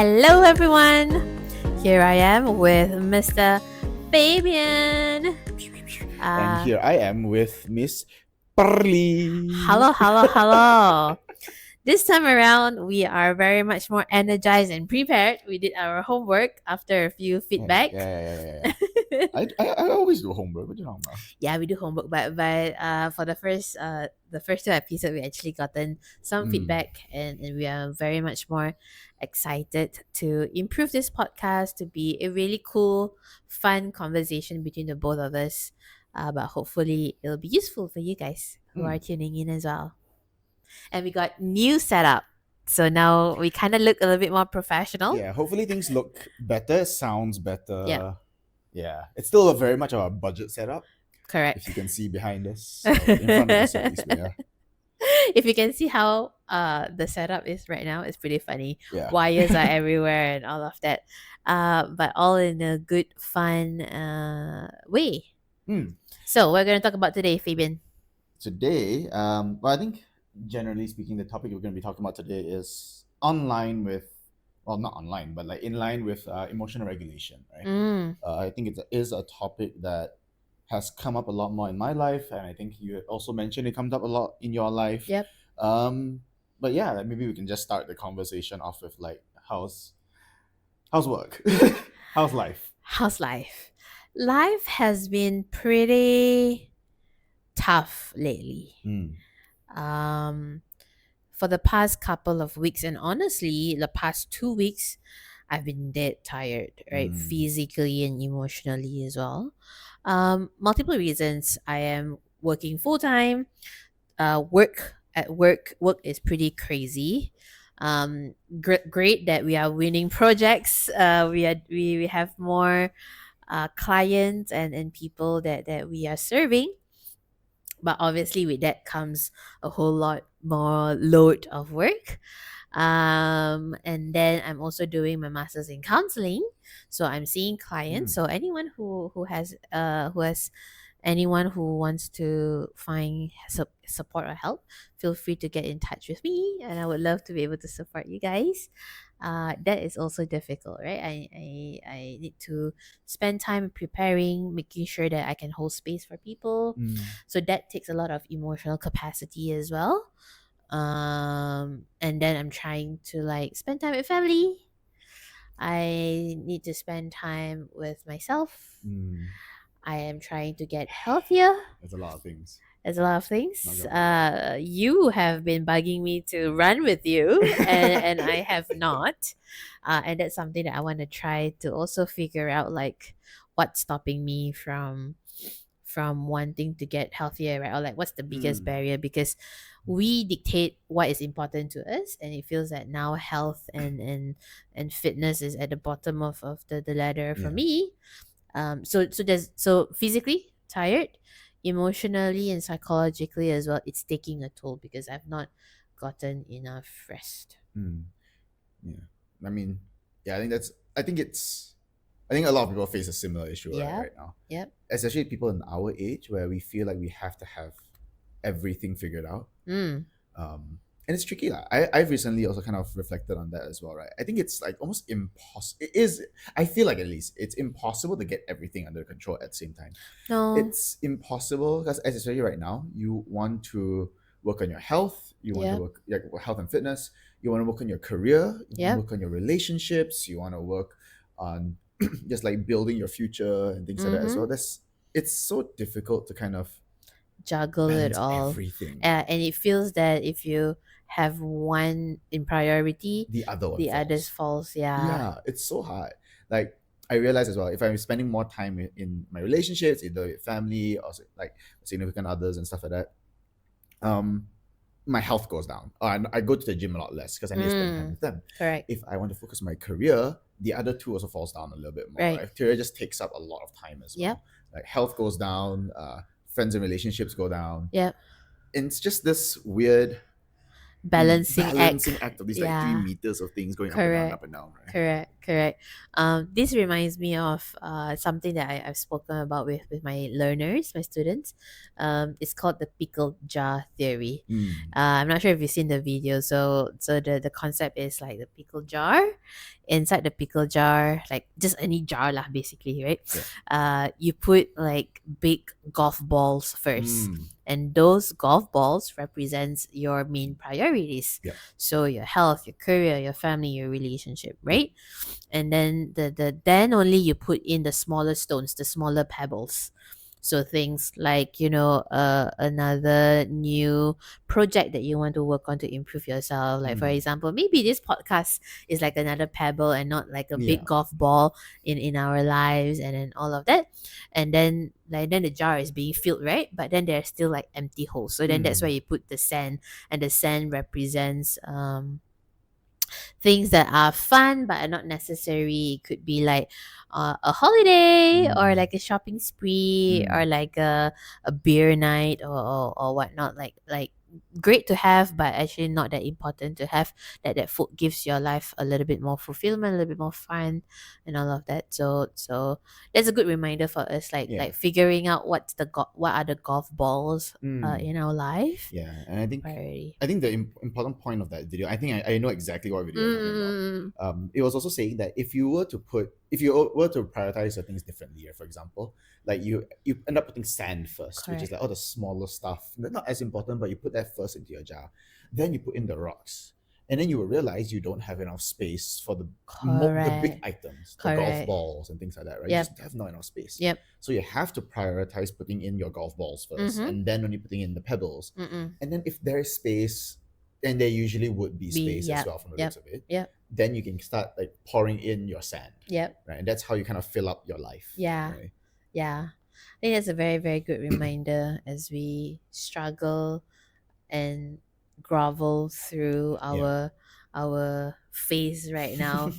Hello, everyone. Here I am with Mr. Fabian. And here I am with Miss Pearly. Hello. This time around, we are very much more energized and prepared. We did our homework after a few feedback. Yeah. I always do homework. What do you know about? Yeah, we do homework, but for the first two episodes, we actually gotten some feedback, and we are very much more excited to improve this podcast to be a really cool, fun conversation between the both of us. But hopefully, it'll be useful for you guys who are tuning in as well. And we got new setup, so now we kind of look a little bit more professional. Yeah, hopefully things look better, sounds better. Yeah. It's still very much of a budget setup. Correct. If you can see behind us, in front of us at least, yeah. If you can see how the setup is right now, it's pretty funny. Yeah. Wires are everywhere and all of that. But all in a good, fun way. So we're gonna talk about today, Fabian. Today, well, I think generally speaking, the topic we're going to be talking about today is online with, well, not online, but like in line with emotional regulation, right? I think it is a topic that has come up a lot more in my life, and I think you also mentioned it comes up a lot in your life. Yep. But yeah, like maybe we can just start the conversation off with like how's work, how's life? How's life? Life has been pretty tough lately. For the past couple of weeks, and honestly, the past 2 weeks, I've been dead tired, right? Physically and emotionally as well. Multiple reasons. I am working full time. Work is pretty crazy. Great that we are winning projects. We have more clients and people that we are serving. But obviously, with that comes a whole lot more load of work. And then I'm also doing my master's in counseling, so I'm seeing clients. So anyone who has anyone who wants to find support or help, feel free to get in touch with me, and I would love to be able to support you guys. That is also difficult, right? I need to spend time preparing, making sure that I can hold space for people. So that takes a lot of emotional capacity as well. And then I'm trying to like spend time with family. I need to spend time with myself. I am trying to get healthier. There's a lot of things. You have been bugging me to run with you, and I have not. And that's something that I want to try to also figure out, like what's stopping me from wanting to get healthier, right? Or like what's the biggest barrier, because we dictate what is important to us, and it feels that now health and fitness is at the bottom of the ladder for me. So physically tired, emotionally and psychologically as well, it's taking a toll because I've not gotten enough rest. Yeah, I mean, yeah, I think a lot of people face a similar issue right now. Yep. Especially people in our age where we feel like we have to have everything figured out. And it's tricky. I've recently also kind of reflected on that as well, right? I think it's like almost impossible. It is, I feel like at least, it's impossible to get everything under control at the same time. No. It's impossible because, especially right now, you want to work on your health, you want to work like health and fitness, you want to work on your career, you want to work on your relationships, you want to work on just like building your future and things like that as well. It's so difficult to kind of juggle it all. Everything. And it feels that if you have one in priority, the others falls. Yeah, it's so hard. Like I realize as well, if I'm spending more time in my relationships, either with family or like significant others and stuff like that, my health goes down. I go to the gym a lot less because I need to spend time with them. Correct. If I want to focus on my career, the other two also falls down a little bit more. Right. Career just takes up a lot of time as well. Yep. Like health goes down, friends and relationships go down. Yep. And it's just this weird balancing act. balancing act of these like 3 Yeah. meters of things going Correct. up and down, right? Correct. This reminds me of something that I've spoken about with my learners, my students. It's called the pickle jar theory. Mm. I'm not sure if you've seen the video. So the concept is like the pickle jar. Inside the pickle jar, like just any jar lah, basically, right? Yeah. You put like big golf balls first. Mm. And those golf balls represents your main priorities. Yep. So your health, your career, your family, your relationship, right? And then then only you put in the smaller stones, the smaller pebbles. So things like, another new project that you want to work on to improve yourself. Like for Mm. example, maybe this podcast is like another pebble and not like a big Yeah. golf ball in our lives, and then all of that. And then the jar is being filled, right? But then there's still like empty holes. So then that's why you put the sand, and the sand represents things that are fun but are not necessary. It could be like a holiday, or like a shopping spree, or like a beer night, or whatnot. Like great to have, but actually not that important to have. That food gives your life a little bit more fulfillment, a little bit more fun, and all of that. So that's a good reminder for us, like Yeah. figuring out what are the golf balls Mm. in our life. Yeah, and I think Priority. the important point of that video, I think I know exactly what video you're talking about. It was also saying that if you were to prioritize your things differently, for example, like you end up putting sand first, which is Correct. like all the smaller stuff, not as important, but you put that first into your jar. Then you put in the rocks, and then you will realize you don't have enough space for the big Correct. items, the golf Correct. balls and things like that, right? Yep. You just have not enough space. Yep. So you have to prioritize putting in your golf balls 1st, and then only putting in the pebbles. Mm-mm. And then if there is space, and there usually would be space as Yep. well from the Yep. looks of it, Yep. then you can start like pouring in your sand, Yep. right? And that's how you kind of fill up your life. Yeah. Right? Yeah. I think that's a very, very good reminder as we struggle and grovel through our phase right now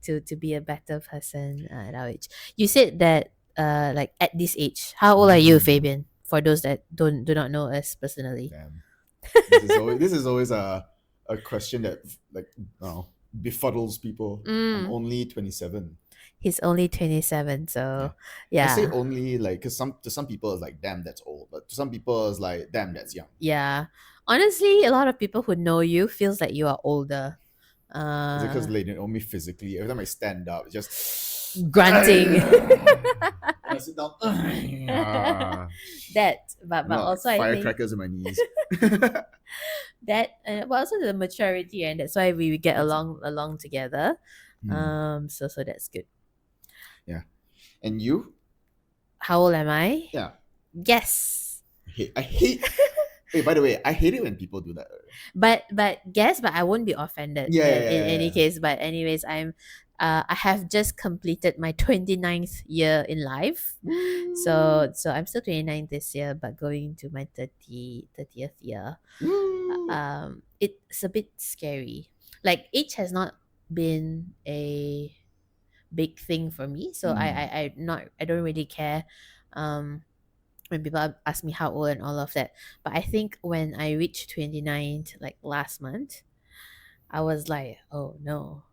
to be a better person at our age. You said that like at this age, how old are you, Fabian? For those that do not know us personally. Damn. This is always a question that like befuddles people. I'm only 27. He's only 27, so yeah. I say only like because to some people it's like damn that's old, but to some people it's like damn that's young. Yeah. Honestly, a lot of people who know you feels like you are older. Is it because they know me physically? Every time I stand up, it's just grunting. I sit down. That, but also I think firecrackers in my knees. that, but also the maturity, and that's why we get along together. So that's good. Yeah. And you? How old am I? Yeah. Guess. I hate. Wait, by the way, I hate it when people do that. But guess, but I won't be offended. Yeah, in any case. But anyways, I have just completed my 29th year in life. So I'm still 29 this year, but going to my 30th year. It's a bit scary. Like age has not been a big thing for me. So I don't really care when people ask me how old and all of that. But I think when I reached 29 like last month, I was like, oh no,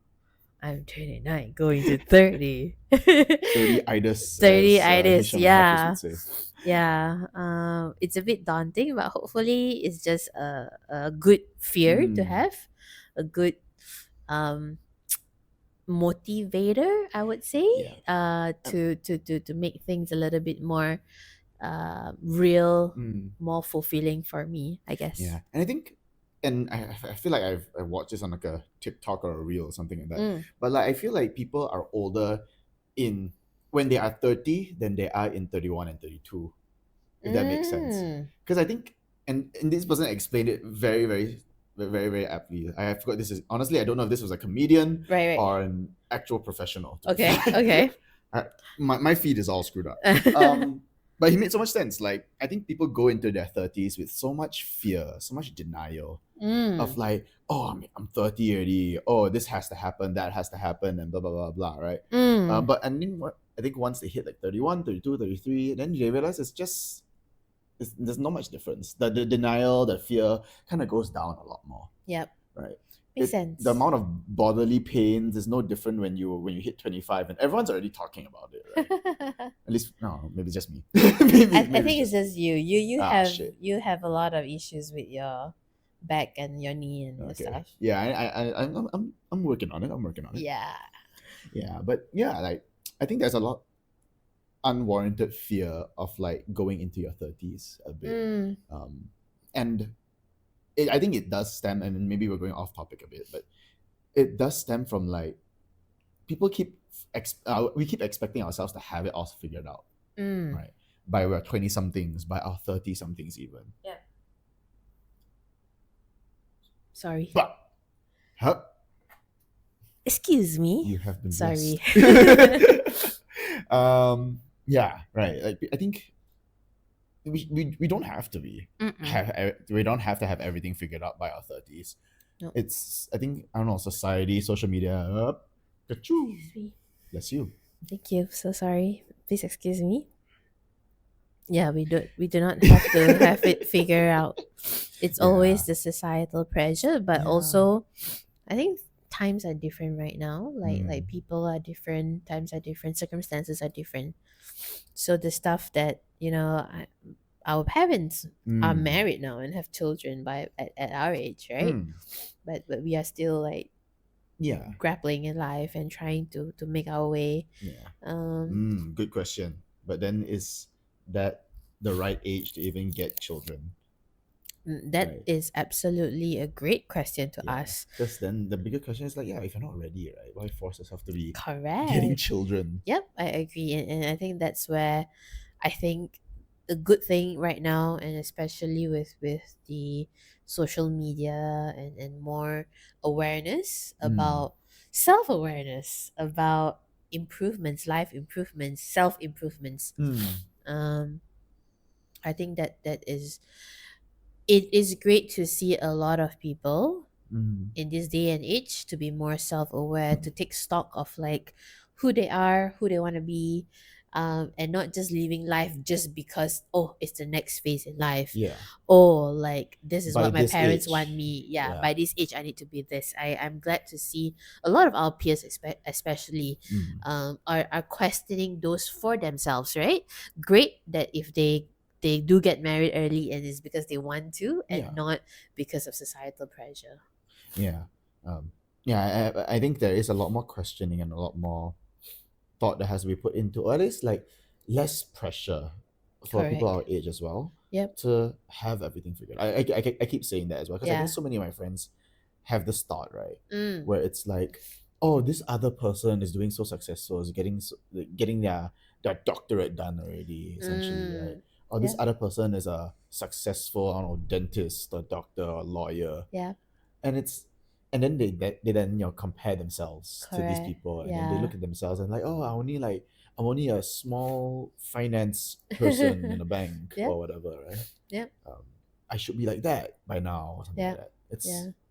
I'm 29 going to 30. 30 itis. 30 itis, yeah. Say. Yeah. It's a bit daunting, but hopefully it's just a good fear to have, a good motivator, I would say. To make things a little bit more real, more fulfilling for me, I guess. Yeah. And I think, and I feel like I watched this on like a TikTok or a reel or something like that. But like I feel like people are older when they are 30 than they are in 31 and 32. If that makes sense. Because I think, and this person explained it very, very, very, very aptly. I forgot this is, honestly, I don't know if this was a comedian or an actual professional. Okay. My feed is all screwed up. But he made so much sense. Like, I think people go into their 30s with so much fear, so much denial of like, oh, I'm 30 already. Oh, this has to happen, that has to happen, and blah, blah, blah, blah, right? But and then I think once they hit like 31, 32, 33, then they realize there's not much difference. The denial, the fear kind of goes down a lot more. Yep. right? Makes The sense. amount of bodily pains is no different when you hit 25 and everyone's already talking about it, right? At least no, maybe it's just me. I Maybe it's think it's just me. just you. You Ah have shit. a lot of issues with your back and your knee and your Okay. stuff. Yeah, I'm working on it. I'm working on it. Yeah. Yeah, but yeah, like I think there's a lot unwarranted fear of like going into your 30s a bit. Mm. And I think it does stem, and maybe we're going off topic a bit, but it does stem from like people we keep expecting ourselves to have it all figured out, Mm. right? By our 20 somethings, by our 30 somethings even. Yeah. Sorry. But huh, Excuse me. you have been Sorry. blessed. Yeah, right. Like I think we don't have to be Mm-mm. we don't have to have everything figured out by our 30s. No. It's I think I don't know, society, social media, ka-choo, Excuse me. bless you. Thank you. So sorry. Please excuse me. Yeah, we do not have to have it figured out. It's Yeah, always the societal pressure, but yeah. also I think times are different right now. Like Mm, people are different, times are different, circumstances are different. So the stuff that our parents are mm, married now and have children at our age, right? mm. But we are still like Yeah, grappling in life and trying to make our way. yeah. Um, Good question. But then is that the right age to even get children? that Right. is absolutely a great question to Yeah. ask. Because then the bigger question is like, yeah, if you're not ready, right, why force yourself to be getting Correct. children? Yep, I agree, and I think that's where I think the good thing right now, and especially with the social media and more awareness Mm, about self awareness about improvements, life improvements, self improvements. mm, Um, I think that is it is great to see a lot of people mm. in this day and age to be more self-aware, to take stock of like who they are, who they want to be, and not just living life just because, oh, it's the next phase in life. Yeah. Oh, like this is By what my this parents want age. me. Yeah, Yeah. by this age I need to be this. I'm glad to see a lot of our peers especially Mm. are questioning those for themselves, right? Great that if they do get married early and it's because they want to and Yeah. not because of societal pressure. Yeah. Yeah, I think there is a lot more questioning and a lot more thought that has to be put into, or at least like less pressure for people Correct. our age as well Yep. to have everything figured. I keep saying that as well because I think Yeah. so many of my friends have this thought, right, Mm. where it's like, oh, this other person is doing so successful, is getting their doctorate done already, essentially, right? Mm. Or this Yep. other person is a successful, I don't know, dentist or doctor or lawyer, Yeah. and it's and then they then compare themselves to these Correct. people, and then they Yeah. look at themselves and like, oh, I'm only a small finance person in a bank or Yep. whatever, right? Yep. um, I should be like that by now or something like Yeah. that. It's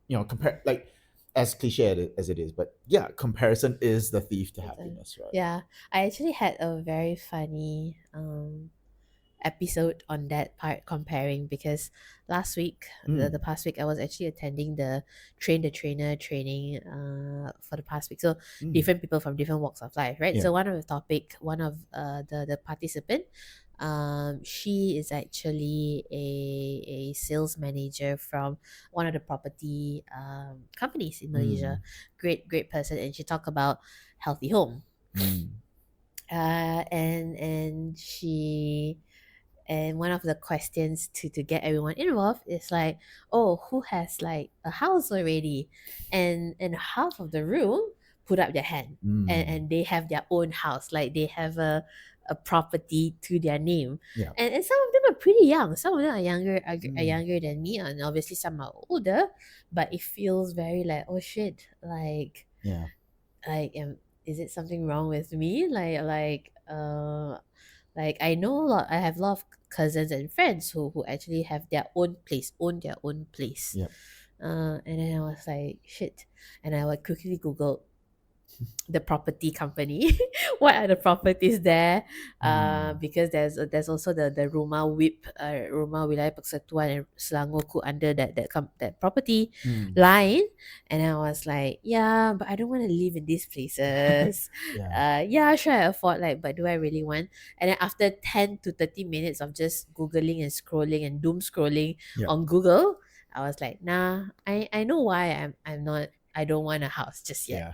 Yeah. compare like as cliche as it is, but yeah, comparison is the thief to That's a- happiness, right? Yeah. I actually had a very funny episode on that part comparing because last week the Mm, past week I was actually attending the train the trainer training for the past week, so mm, different people from different walks of life, right? yeah. So one of the participant, she is actually a sales manager from one of the property companies in Malaysia. Mm, Great person, and she talked about healthy home, mm, and she and one of the questions to get everyone involved is like, oh, who has like a house already? And half of the room put up their hand, mm, and they have their own house, like they have a property to their name. yeah. And some of them are pretty young, some of them are Mm, younger than me, and obviously some are older, but it feels very like, oh shit, yeah. is it something wrong with me, like I know a lot. I have a lot of cousins and friends who actually have their own place, own their own place. Yep. And then I was like, shit. And I would quickly Google the property company. What are the properties there? Because there's also the rumah WIP, rumah wilayah persekutuan and Selangorku under that property Mm. line. And I was like, yeah, but I don't want to live in these places. Yeah. Yeah, sure, I afford, like, but do I really want? And then after 10 to 30 minutes of just googling and scrolling and doom scrolling Yeah. on Google, I was like, nah, I know why I'm not, I don't want a house just yet. Yeah.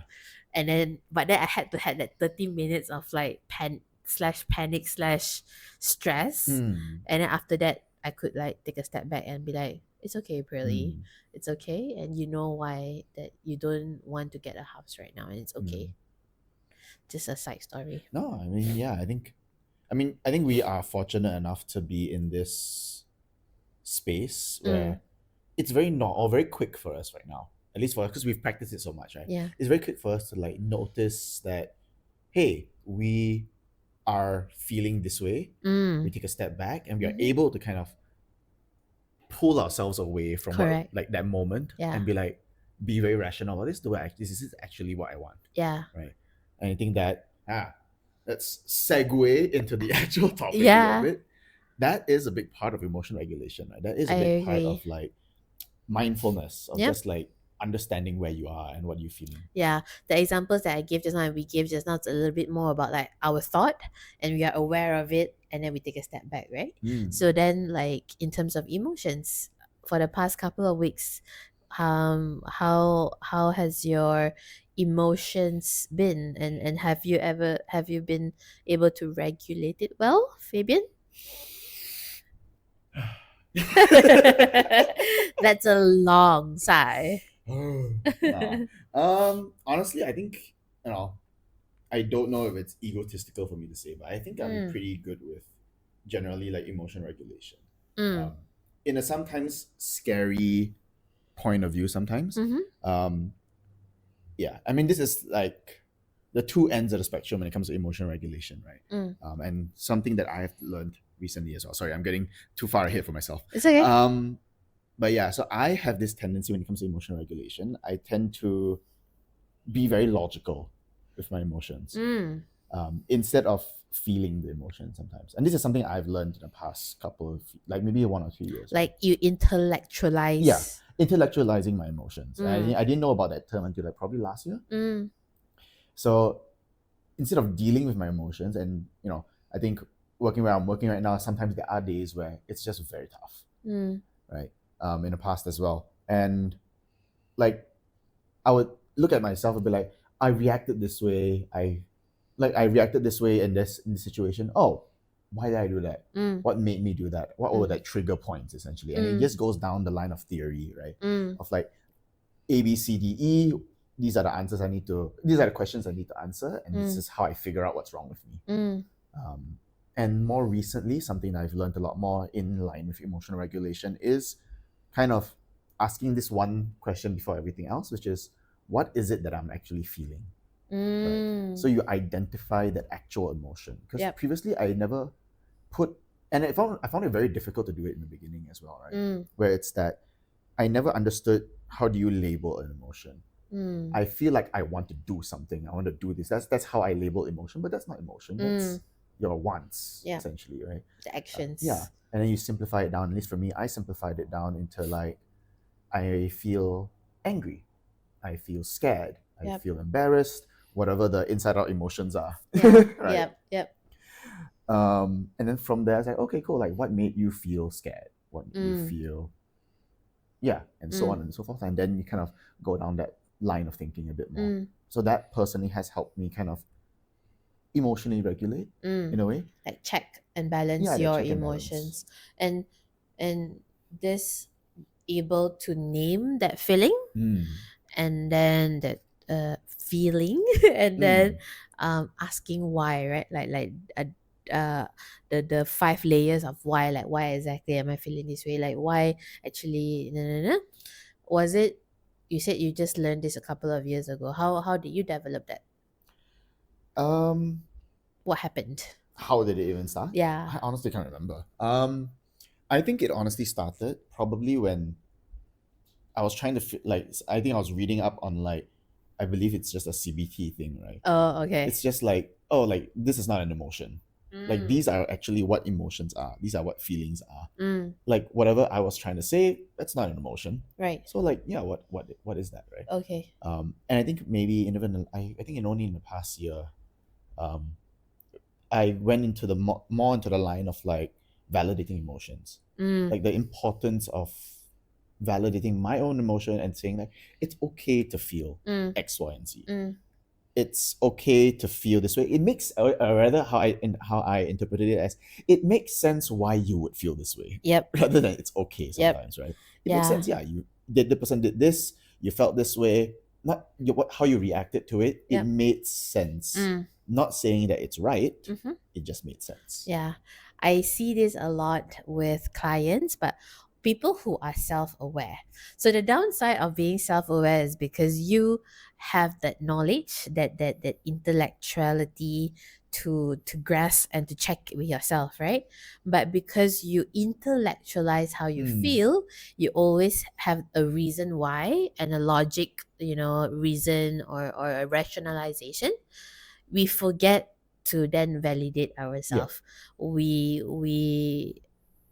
And then but then I had to have that 30 minutes of like panic slash stress. Mm. And then after that I could like take a step back and be like, it's okay, Pearly. Mm. It's okay. And you know why that you don't want to get a house right now, and it's Mm. okay. Just a side story. No, I mean, yeah, I think we are fortunate enough to be in this space where it's very not or very quick for us right now. At least for us, because we've practiced it so much, right? Yeah. It's very quick for us to like notice that, hey, we are feeling this way. We take a step back and we are Mhm. able to kind of pull ourselves away from what Correct. like that moment Yeah. and be like, be very rational. Well, this is actually what I want, Yeah. right? And I think that let's segue into the actual topic a little Yeah. bit. That is a big part of emotion regulation, right? That is a I big part agree. of like mindfulness of Yep. just like understanding where you are and what you're feeling. Yeah, the examples that I gave just now and we gave just now, it's a little bit more about like our thought, and we are aware of it, and then we take a step back, right? Mm. So then, like in terms of emotions, for the past couple of weeks, how has your emotions been, and have you been able to regulate it well, Fabian? That's a long sigh. Yeah. Honestly, I think you know I don't know if it's egotistical for me to say, but I think I'm Mm, pretty good with generally like emotion regulation. mm, Um, in a sometimes scary point of view, sometimes. mm-hmm, Um, yeah, I mean, this is like the two ends of the spectrum when it comes to emotion regulation, right? mm. And something that I have learned recently as well. Sorry, I'm getting too far ahead for myself. It's okay. But yeah, so I have this tendency when it comes to emotion regulation. I tend to be very logical with my emotions instead of feeling the emotion sometimes. And this is something I've learned in the past couple of, like maybe 1 or 2 years. Like you intellectualize. Yeah, intellectualizing my emotions. Mm. I didn't know about that term until like probably last year. Mm. So instead of dealing with my emotions, and I think working where I'm working right now, sometimes there are days where it's just very tough, Mm. right? In the past as well, and like I would look at myself and be like, I reacted this way. I reacted this way in this situation. Oh, why did I do that? Mm. What made me do that? What were Mm. like trigger points essentially? And it Mm. just goes down the line of theory, right? Mm. Of like A, B, C, D, E. These are the answers I need to. These are the questions I need to answer, and this is how I figure out what's wrong with me. Mm. And more recently, something I've learned a lot more in line with emotional regulation is kind of asking this one question before everything else, which is, what is it that I'm actually feeling? Right? So you identify that actual emotion, because Yep. previously I never put, and I found it very difficult to do it in the beginning as well, right? Where it's that I never understood, how do you label an emotion? I feel like I want to do something. I want to do this. That's how I label emotion, but that's not emotion. That's your wants, Yeah. essentially, right? The actions. Yeah, and then you simplify it down. At least for me, I simplified it down into like, I feel angry, I feel scared, I Yep. feel embarrassed, whatever the inside out emotions are. Yeah. Right? Yep. Yep. And then from there, I was like, okay, cool. Like, what made you feel scared? What made you feel, yeah, and so on and so forth. And then you kind of go down that line of thinking a bit more. So that personally has helped me kind of emotionally regulate in a way. Like check and balance Yeah, your check and emotions, and this able to name that feeling, and then that feeling, and then asking why, right? The 5 layers of why, like why exactly am I feeling this way, like why actually no. Was it, you said you just learned this a couple of years ago, how did you develop that? Um, What happened? how did it even start? Yeah. I honestly can't remember. I think it honestly started probably when I was trying to like, I think I was reading up on like I believe it's just a CBT thing, right? Oh, okay. It's just like, oh, like this is not an emotion. Like Mm, these are actually what emotions are. These are what feelings are. mm, Like whatever I was trying to say, that's not an emotion. right. So like, yeah, what is that, right? Okay. And I think maybe in even I think in only in the past year, um, I went into the more into the line of like validating emotions, Mm, like the importance of validating my own emotion and saying like it's okay to feel mm, X, Y, and Z. mm. It's okay to feel this way. It makes, or rather, how I interpreted it as, it makes sense why you would feel this way, Yep. rather than it's okay Yep. sometimes, right? It makes Yeah. sense. Yeah, you did the person did this, you felt this way, not how you reacted to it. It Yep. made sense. Mm. Not saying that it's right. Mm-hmm. It just made sense. Yeah, I see this a lot with clients, but people who are self aware. So, the downside of being self aware is because you have that knowledge, that intellectuality to grasp and to check with yourself, right? But because you intellectualize how you Hmm. feel, you always have a reason why and a logic, reason or a rationalization. We forget to then validate Yeah. ourselves. We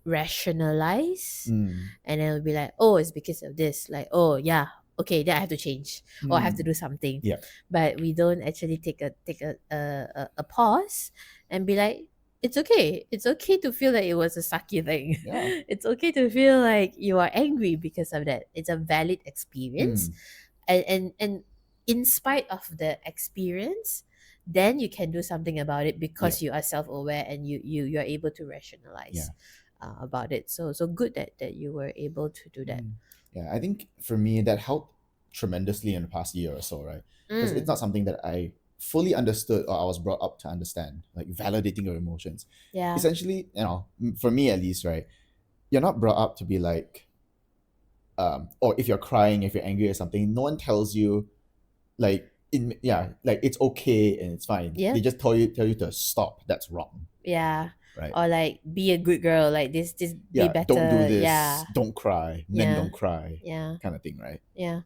rationalize, Hmm. and then we'll be like, oh, it's because of this. Like, oh yeah, okay, then I have to change or I have to Hmm. do something. Yeah. But we don't actually take a pause and be like, it's okay. It's okay to feel like it was a sucky thing. Yeah. It's okay to feel like you are angry because of that. It's a valid experience, Hmm. and in spite of the experience, then you can do something about it Yeah. because you are self-aware and you're able to Yeah. rationalize about it. So good that you were able to do that. Mm. Yeah, I think for me that helped tremendously in the past year or so, right? Because it's Mm, not something that I fully understood or I was brought up to understand, like validating your emotions. yeah. Essentially, for me at least, right? You're not brought up to be like, or if you're crying, if you're angry or something, no one tells you like like it's okay and it's fine. They Yep. just tell you to stop. That's wrong, Yeah. right? Or like be a good girl, like this be Yeah, don't do better. this, Yeah. don't cry, men Yeah. don't cry, Yeah. kind of thing, right? Yeah.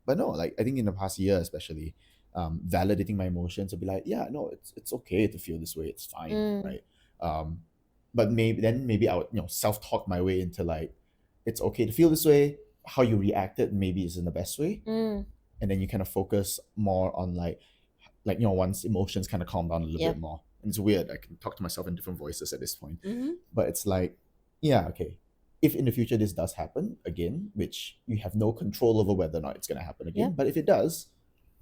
But no, like I think in the past year especially, validating my emotions to be like, yeah, no, it's okay to feel this way, it's fine, Mm, right? um but maybe I would self-talk my way into like, it's okay to feel this way. How you reacted maybe isn't the best way, mm, and then you kind of focus more on like once emotions kind of calm down a little bit yep. more. And it's weird, I can talk to myself in different voices at this point. Mm-hmm. But it's like, yeah, okay, if in the future this does happen again, which you have no control over whether or not it's going to happen again, Yep. but if it does,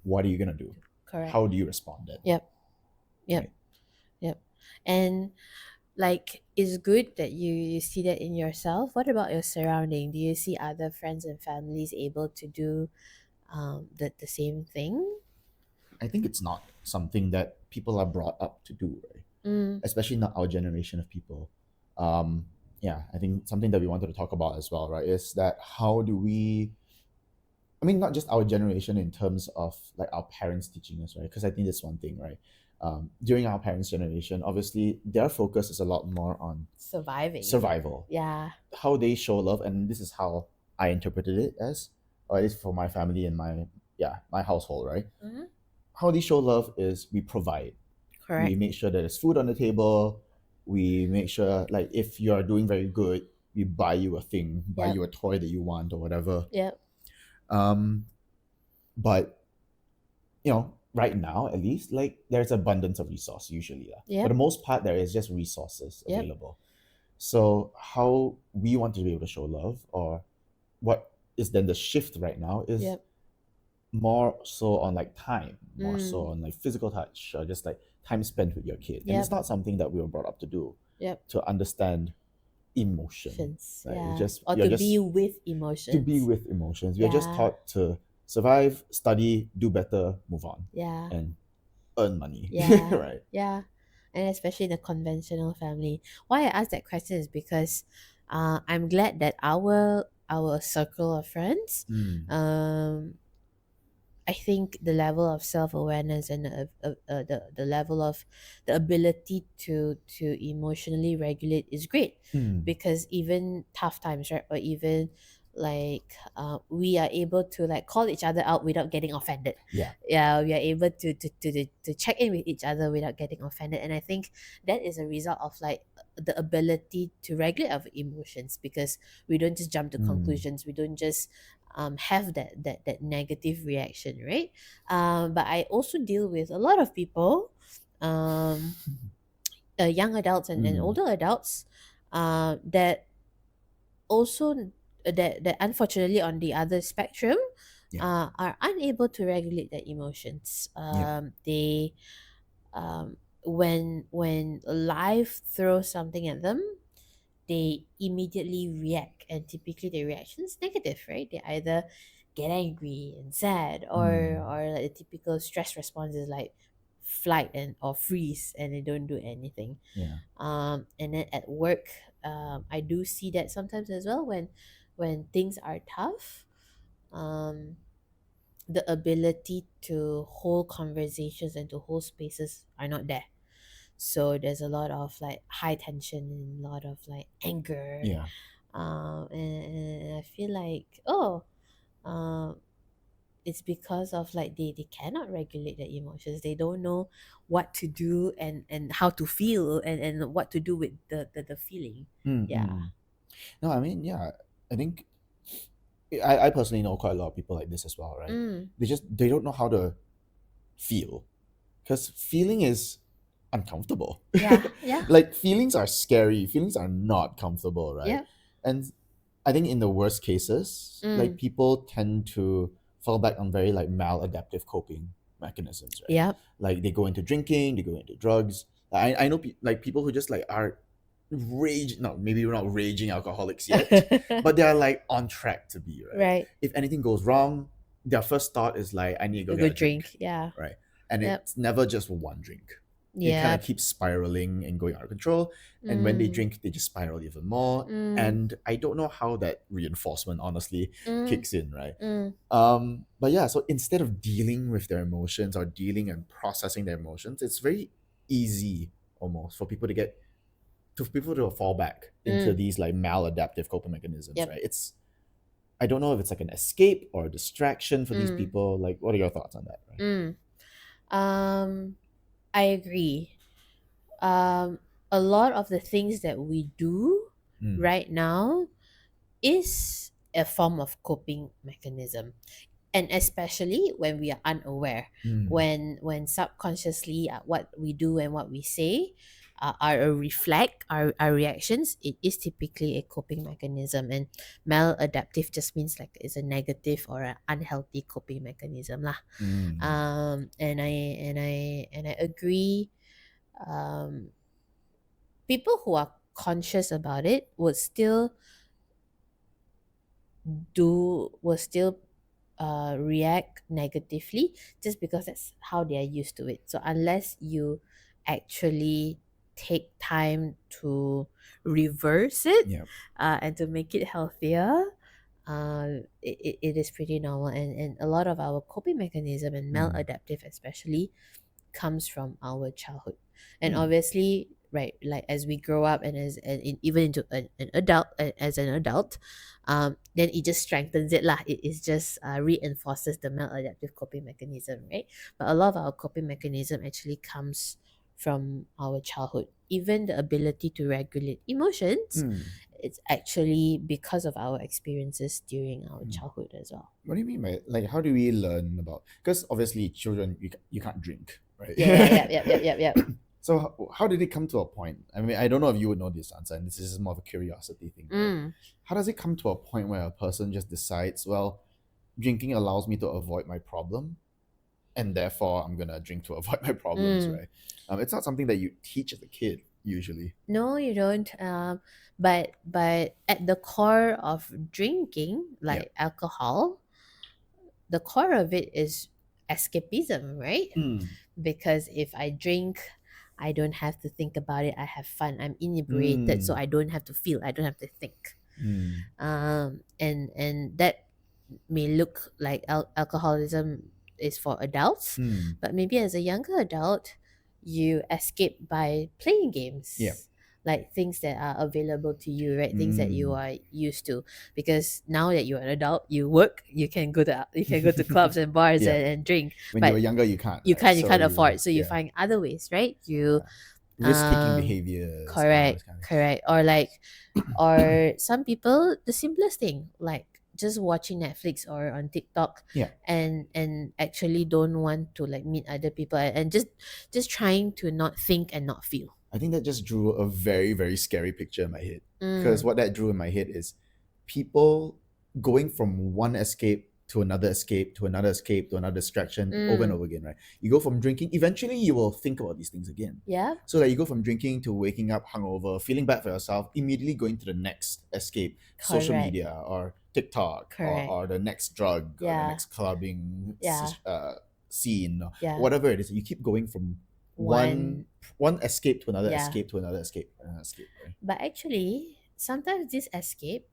what are you going to do? Correct. How do you respond then? Yep. Yep. Right. Yep. And like it's good that you see that in yourself. What about your surrounding? Do you see other friends and families able to do the same thing? I think it's not something that people are brought up to do, right? Mm, Especially not our generation of people. um yeah, I think something that we wanted to talk about as well, right, is that how do we, I mean, not just our generation in terms of like our parents teaching us, right? Because I think that's one thing, right? During our parents' generation, obviously their focus is a lot more on surviving. survival, Yeah. how they show love, and this is how I interpreted it as, or at least for my family and my household, right? Mm-hmm. How they show love is we provide, we Correct. make sure that there's food on the table, we make sure like if you're doing very good, we buy you a thing, buy Yep. you a toy that you want or whatever. Yep. um but right now at least, like there's abundance of resource usually. For the Yep. most part, there is just resources Yep. available. So how we want to be able to show love, or what is then the shift right now, is Yep. more so on like time, more so Mm. on like physical touch, or just like time spent with your kid. And it's Yep. not something that we were brought up to do, Yep. to understand emotion, Emotions. right? It's Yeah. just, Or you're to be just with to be emotions. with emotions. We are just Yeah. taught to survive, study, do better, move on, Yeah. and earn money, Yeah. right? Yeah. And especially in a conventional family. Why I ask that question is because I'm glad that our circle of friends, Mm. um, I think the level of self awareness and the level of the ability to emotionally regulate is great, Mm. because even tough times, right, or even we are able to like call each other out without getting offended. Yeah. Yeah, we are able to check in with each other without getting offended, and I think that is a result of like the ability to regulate our emotions, because we don't just jump to Mm. conclusions, we don't just have that negative reaction, right? But I also deal with a lot of people, um young adults and Mm. older adults, that also that unfortunately on the other spectrum, Yeah. are unable to regulate their emotions. Yep. They when life throws something at them, they immediately react, and typically the reaction is negative, right? They either get angry and sad, Mm. or like the typical stress response is like flight and or freeze, and they don't do anything. Yeah. And then at work, I do see that sometimes as well, when things are tough, um, the ability to hold conversations and to hold spaces are not there. So there's a lot of like high tension and a lot of like anger, Yeah. and I feel like, oh, um, it's because of like they cannot regulate their emotions. They don't know what to do, and how to feel, and what to do with the feeling. Mm. Yeah. Mm. No, I mean, yeah, I think I personally know quite a lot of people like this as well, right? Mm. They don't know how to feel, because feeling is uncomfortable. Yeah. Yeah. Like feelings are scary, feelings are not comfortable, right? Yeah. And I think in the worst cases, like Mm. people tend to fall back on very like maladaptive coping mechanisms, right? Yep. Like they go into drinking, they go into drugs. I know like people who just like are rage, no, maybe we're not raging alcoholics yet, but they are like on track to be, right? Right. If anything goes wrong, their first thought is like, I need to go A get good a drink, drink. Yeah. right? And Yep. it's never just one drink. It kind of Yep. keeps spiraling and going out of control. And when they Mm. drink, they just spiral even more. Mm. And I don't know how that reinforcement honestly Mm. kicks in, right? Mm. But yeah, so instead of dealing with their emotions or dealing and processing their emotions, it's very easy almost for people to fall back into Mm. these like maladaptive coping mechanisms, Yep. right? It's I don't know if it's like an escape or a distraction for these Mm. people. Like, what are your thoughts on that, right? Mm. Um, I agree. Um, a lot of the things that we do Mm. right now is a form of coping mechanism, and especially when we are unaware, Mm. when subconsciously, what we do and what we say, are a reflect our reactions, it is typically a coping mechanism. And maladaptive just means like it's a negative or an unhealthy coping mechanism lah. Mm. And I agree. um, People who are conscious about it would still react negatively, just because that's how they are used to it. So unless you actually take time to reverse it, Yeah. and to make it healthier, it is pretty normal. And a lot of our coping mechanism, and Mm. maladaptive especially, comes from our childhood. And Mm. obviously, right, like as we grow up, and even into an adult, as an adult, then it just strengthens it lah. It is just reinforces the maladaptive coping mechanism, right? But a lot of our coping mechanism actually comes from our childhood. Even the ability to regulate emotions, Mm. it's actually because of our experiences during our Mm. childhood as well. What do you mean by like how do we learn about? Because obviously children you can't drink, right? Yeah, yeah, yeah, yeah, yeah, yeah, yeah. So how did it come to a point? I mean, I don't know if you would know this answer, and this is more of a curiosity thing, right? Mm, How does it come to a point where a person just decides, well, drinking allows me to avoid my problem, and therefore I'm gonna drink to avoid my problems, mm. right? It's not something that you teach as a kid usually. No, you don't. But at the core of drinking, Yeah. like alcohol, the core of it is escapism, right? Mm. Because if I drink, I don't have to think about it. I have fun. I'm inebriated, so Mm. I don't have to feel. I don't have to think. Mm. And that may look like alcoholism is for adults, Mm. but maybe as a younger adult, you escape by playing Yeah. games. like things that are available to you, right? Things that you Mm. are used to. Because now that you're an adult, you work, you can go to clubs and bars Yeah. and drink, When you were but younger, you can't, you right? can't you So can't you, afford, so you yeah, find other ways, right? You risk-taking um behaviors and all correct, this kind of thing. correct. Or like, or some people, the simplest thing, like just watching Netflix or on TikTok, Yeah. and actually don't want to like meet other people, and just trying to not think and not feel. I think that just drew a very, very scary picture in my head. Because Mm, what that drew in my head is people going from one escape to another escape to another escape to another distraction over and mm, over again, right? You go from drinking, eventually you will think about these things again. yeah, So like you go from drinking to waking up hungover, feeling bad for yourself, immediately going to the next escape, social correct, media or TikTok correct, or the next drug or the yeah, next clubbing yeah, scene or yeah, whatever it is. You keep going from one, one escape to another yeah. escape to another escape, escape, right? But actually, sometimes this escape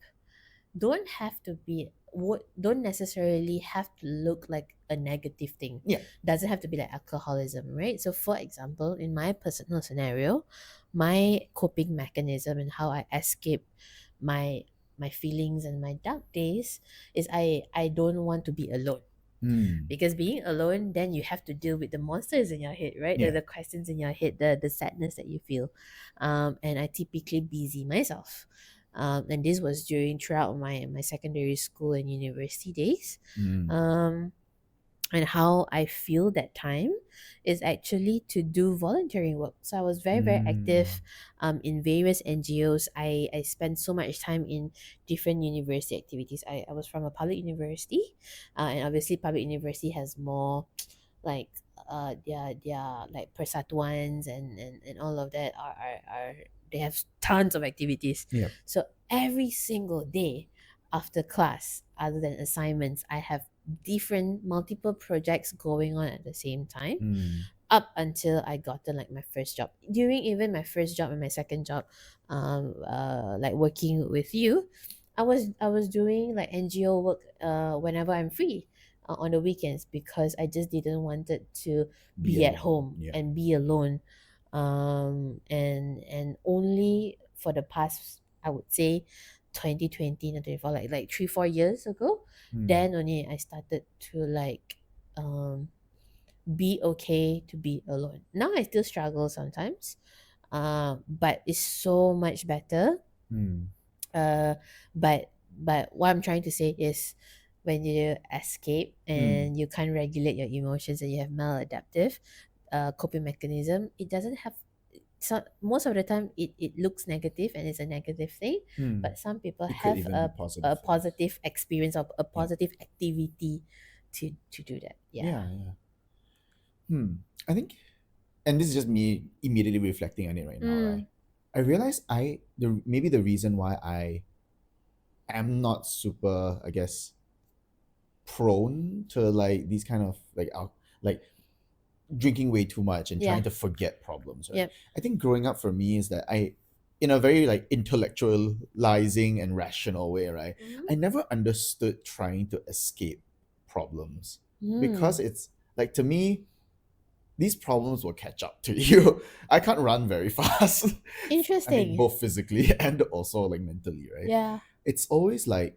don't have to be what don't necessarily have to look like a negative thing. Yeah. Doesn't have to be like alcoholism, right? So for example, in my personal scenario, my coping mechanism and how I escape my feelings and my dark days is I don't want to be alone. Mm. Because being alone, then you have to deal with the monsters in your head, right? Yeah. The questions in your head, the sadness that you feel. And I typically busy myself. And this was throughout my secondary school and university days. Mm. um, and how I feel that time is actually to do volunteering work. So I was very, very Mm. active in various NGOs. I spent so much time in different university activities. I was from a public university, and obviously public university has more like their like persatuans and all of that are they have tons of activities. Yeah. So every single day after class, other than assignments, I have different multiple projects going on at the same time, Mm. up until I gotten like my first job. During even my first job and my second job, like working with you, I was doing like NGO work whenever I'm free, on the weekends, because I just didn't wanted to Be be at alone. home Yeah. and be alone. And only for the past, I would say, 2020 and 24, like 3-4 years ago, Mm. then only I started to like be okay to be alone. Now I still struggle sometimes, but it's so much better. Mm. uh but what I'm trying to say is, when you escape Mm. and you can't regulate your emotions and you have maladaptive coping mechanism, it doesn't have, so most of the time it looks negative and it's a negative thing, Mm. but some people It could have even be a positive things. positive experience of a Yeah. positive activity to do that. Yeah. Yeah. Yeah. I think, and this is just me immediately reflecting on it right now, Mm, right? I realize maybe the reason why I am not super, I guess, prone to like these kind of like drinking way too much and yeah. trying to forget problems, right? Yep. I think growing up for me is that in a very like intellectualizing and rational way, right? Mm-hmm. I never understood trying to escape problems because Mm. it's like to me, these problems will catch up to you. I can't run very fast. I mean, Interesting. both physically and also like mentally, right? Yeah. It's always like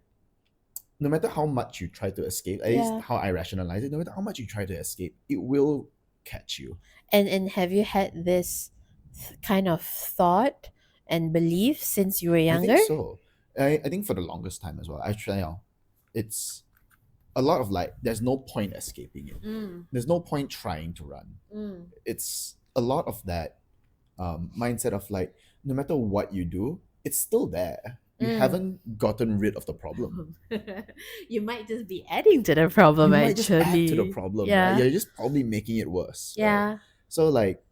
no matter how much you try to escape, at least Yeah. how I rationalize it, no matter how much you try to escape, it will catch you. And have you had this kind of thought and belief since you were I think younger? so. I think for the longest time as well. I try it's a lot of like there's no point escaping it. Mm. There's no point trying to run. Mm. It's a lot of that mindset of like no matter what you do, it's still there. You Mm. haven't gotten rid of the problem. You might just be adding to the You problem, might just add to the actually. problem, right? Yeah. You're just probably making it worse, right? Yeah. So like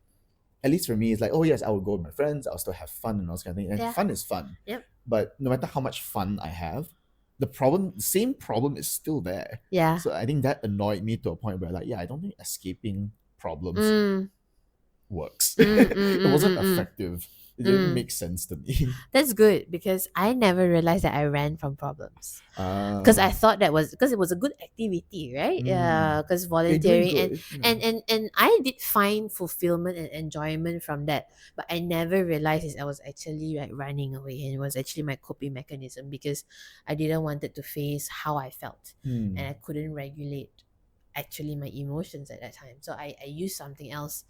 at least for me, it's like, oh yes, I will go with my friends, I'll still have fun and all those kind of things. And Yeah. fun is fun. Yep. But no matter how much fun I have, the same problem is still there. Yeah. So I think that annoyed me to a point where like, yeah, I don't think escaping problems Mm. works. Mm, mm, It mm, wasn't mm, mm. effective. It didn't Mm. make sense to me. That's good because I never realized that I ran from problems. Because I Ah, thought that was because it was a good activity, right? mm. Because You're doing volunteering and good, and and and I did find fulfillment and enjoyment from that, but I never realized is I was actually like running away, and it was actually my coping mechanism because I didn't wanted to face how I felt, and Hmm. I couldn't regulate actually my emotions at that time. So I used something else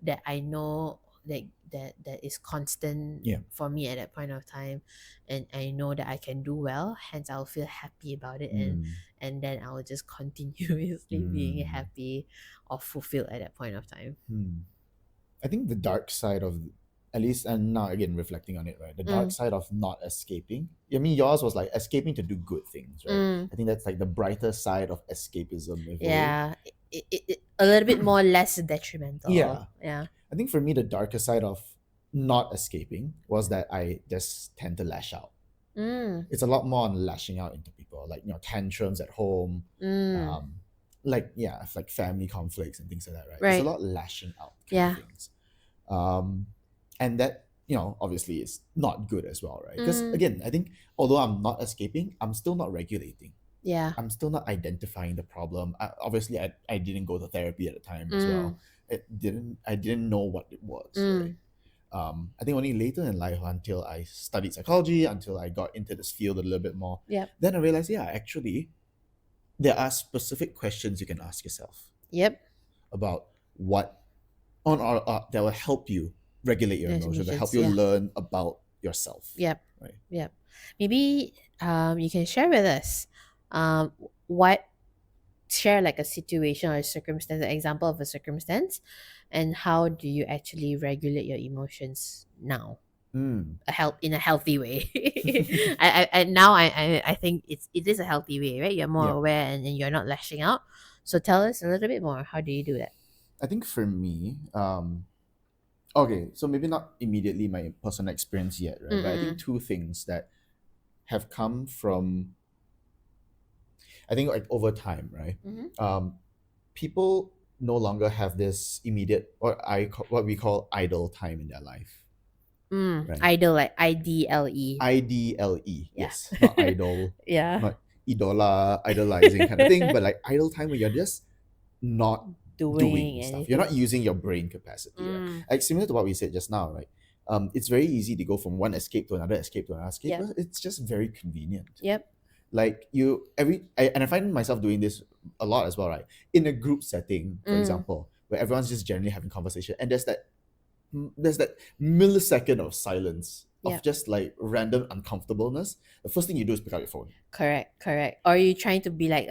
that I know that is constant Yeah. for me at that point of time, and I know that I can do well, hence I'll feel happy about it, Hmm. and then I'll just continuously being Hmm. happy or fulfilled at that point of time. Hmm. I think the dark side of, at least, and now again reflecting on it, right? The dark Mm, side of not escaping. I mean, yours was like escaping to do good things, right? mm, I think that's like the brighter side of escapism, in a way. yeah, a little bit more less detrimental. Yeah. Yeah. I think for me, the darker side of not escaping was that I just tend to lash out. Mm, It's a lot more on lashing out into people, like, tantrums at home, mm, um, like, yeah, like family conflicts and things like that, right? It's a right. lot lashing out kind of Yeah. things. And that, obviously is not good as well, right? Because Mm, again, I think although I'm not escaping, I'm still not regulating. yeah. I'm still not identifying the problem. Obviously, I didn't go to therapy at the time as Mm, well. I didn't know what it was, right? mm, I think only later in life, until I studied psychology, until I got into this field a little bit more, yep. then I realized, yeah, actually, there are specific questions you can ask yourself Yep. about what on or that will help you regulate your There's emotions, that help emissions. you Yeah. learn about yourself, Yep. right? Yep. Maybe you can share with us what share like a situation or a circumstance, an example of a circumstance, and how do you actually regulate your emotions now? Mm. In a healthy way. I now I think it is a healthy way, right? You're more Yeah, aware and you're not lashing out. So tell us a little bit more. How do you do that? I think for me, okay, so maybe not immediately my personal experience yet, right? But I think Mm-mm. two things that have come from, I think, like, over time, right? Mm-hmm. People no longer have this immediate, what we call idle time in their life, right? Idle, like IDLE. IDLE, Yeah. yes, not idol, Yeah. not idola, idolizing kind of thing, but like idle time where you're just not Doing doing stuff. You're not anything. using your brain capacity, right? Mm. Like similar to what we said just now, right? It's very easy to go from one escape to another escape to another escape. Yep. It's just very convenient. Yep. Like and I find myself doing this a lot as well, right? In a group setting, for Mm. example, where everyone's just generally having conversation, and there's that millisecond of silence, of Yep. just like random uncomfortableness. The first thing you do is pick up your phone. Correct. Correct. Or you trying to be like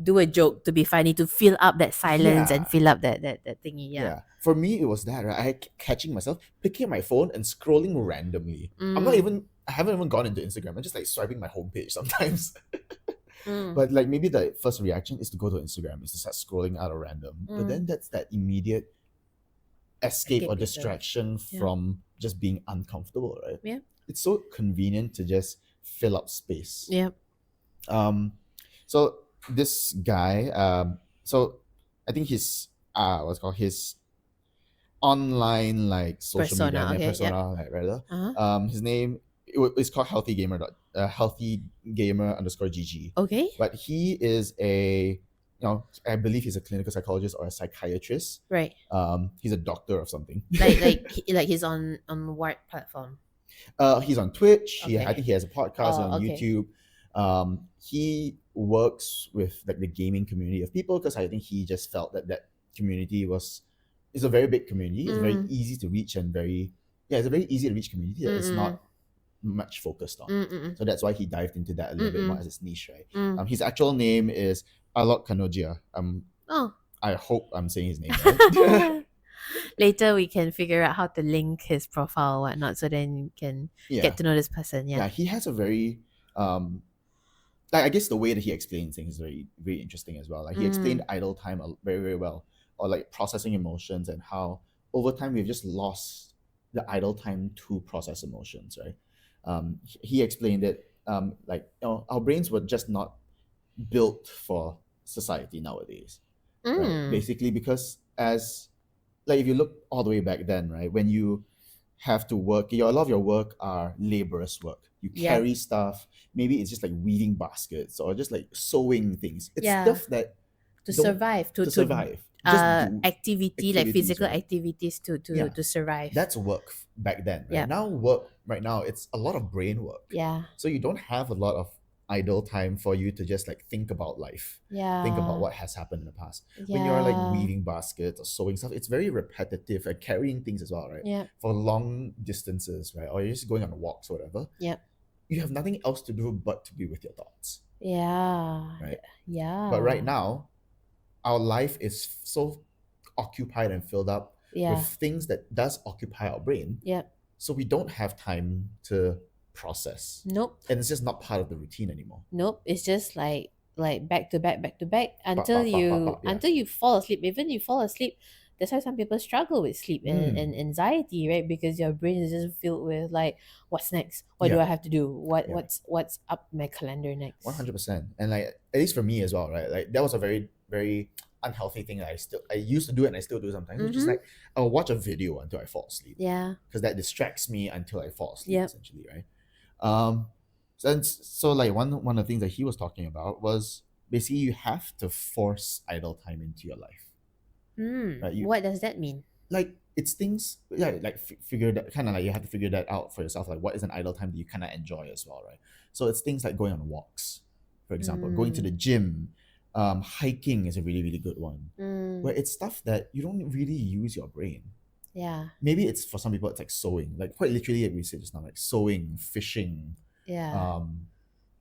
do a joke to be funny to fill up that silence and Yeah, fill up that thingy. Yeah. yeah. For me, it was that, right? Catching myself picking up my phone and scrolling randomly. Mm. I haven't even gone into Instagram. I'm just like swiping my homepage sometimes. Mm. But like maybe the first reaction is to go to Instagram, is to start scrolling out of random. But Mm. then that's that immediate escape or Escapism. distraction Yeah. from just being uncomfortable, right? Yeah. It's so convenient to just fill up space. Yeah. Um, so this guy, so I think his what's it called, his online, like, social media Persona. name, Okay. Yep. persona, like, rather, Uh huh. his name, it's called healthy gamer underscore GG. Okay. But he is I believe he's a clinical psychologist or a psychiatrist. Right. He's a doctor of something. Like he's on what platform? He's on Twitch. I Okay. think he has a podcast on Oh. Okay. YouTube. He works with like the gaming community of people, because I think he just felt that community is a very big community. It's very Mm. easy to reach, and it's a very easy to reach community that is Mm. not much focused on. Mm. Mm. So that's why he dived into that a little bit more Mm. as his niche, right? Mm. His actual name is Alok Kanodia. Oh. I hope I'm saying his name right. Later we can figure out how to link his profile or whatnot, so then you can Yeah, get to know this person. Yeah. yeah. He has a very like, I guess the way that he explains things is very, very interesting as well. Like, he explained Mm. idle time very, very well, or like processing emotions, and how over time we've just lost the idle time to process emotions, right? He explained that, like, our brains were just not built for society nowadays, right? Mm. Basically, because, as like, if you look all the way back then, right, when you have to work. A lot of your work are laborious work. You Yep. carry stuff. Maybe it's just like weeding baskets or just like sewing things. It's Yeah. stuff that To don't survive, to survive. Just do activity, like activities, physical right? activities Yeah, to survive. that's work back then, right? Yep. Now work right now it's a lot of brain work. Yeah. So you don't have a lot of idle time for you to just like think about life, think about Yeah. what has happened in the past. When you're like Yeah. weeding baskets or sewing stuff, it's very repetitive and carrying things as well, right? Yep. For long distances, right? Or you're just going on walks or whatever. Yep. You have nothing else to do but to be with your thoughts, Yeah. right? But right Yeah. now, our life is so occupied and filled up with Yeah. things that does occupy our brain, Yep. so we don't have time to process, Nope. and it's just not part of the routine anymore. Nope. It's just like back to back Pop, until pop, pop, pop, you pop, yeah. fall asleep. Even you fall asleep, that's why some people struggle with sleep Mm, and anxiety, right? Because your brain is just filled with like, what's next? What do yeah, I have to do? yeah, What's up my calendar one next? hundred percent. And like at least for me as well, right? Like that was a very very unhealthy thing that I used to do and I still do sometimes, which is Mm-hmm. like I'll watch a video until I fall asleep Yeah. because that distracts me until I fall asleep, Yep. essentially, right? Um, so like one of the things that he was talking about was basically you have to force idle time into your life, right? You What does that mean? like it's things, yeah, like figure that kind of like you have to figure that out for yourself, like what is an idle time that you kind of enjoy as well, right? So it's things like going on walks, for example, going to the Mm. gym. Hiking is a really really good one, where Mm. it's stuff that you don't really use your brain. Yeah. Maybe it's for some people it's like sewing, like quite literally like we said just now, like sewing, fishing. Yeah. um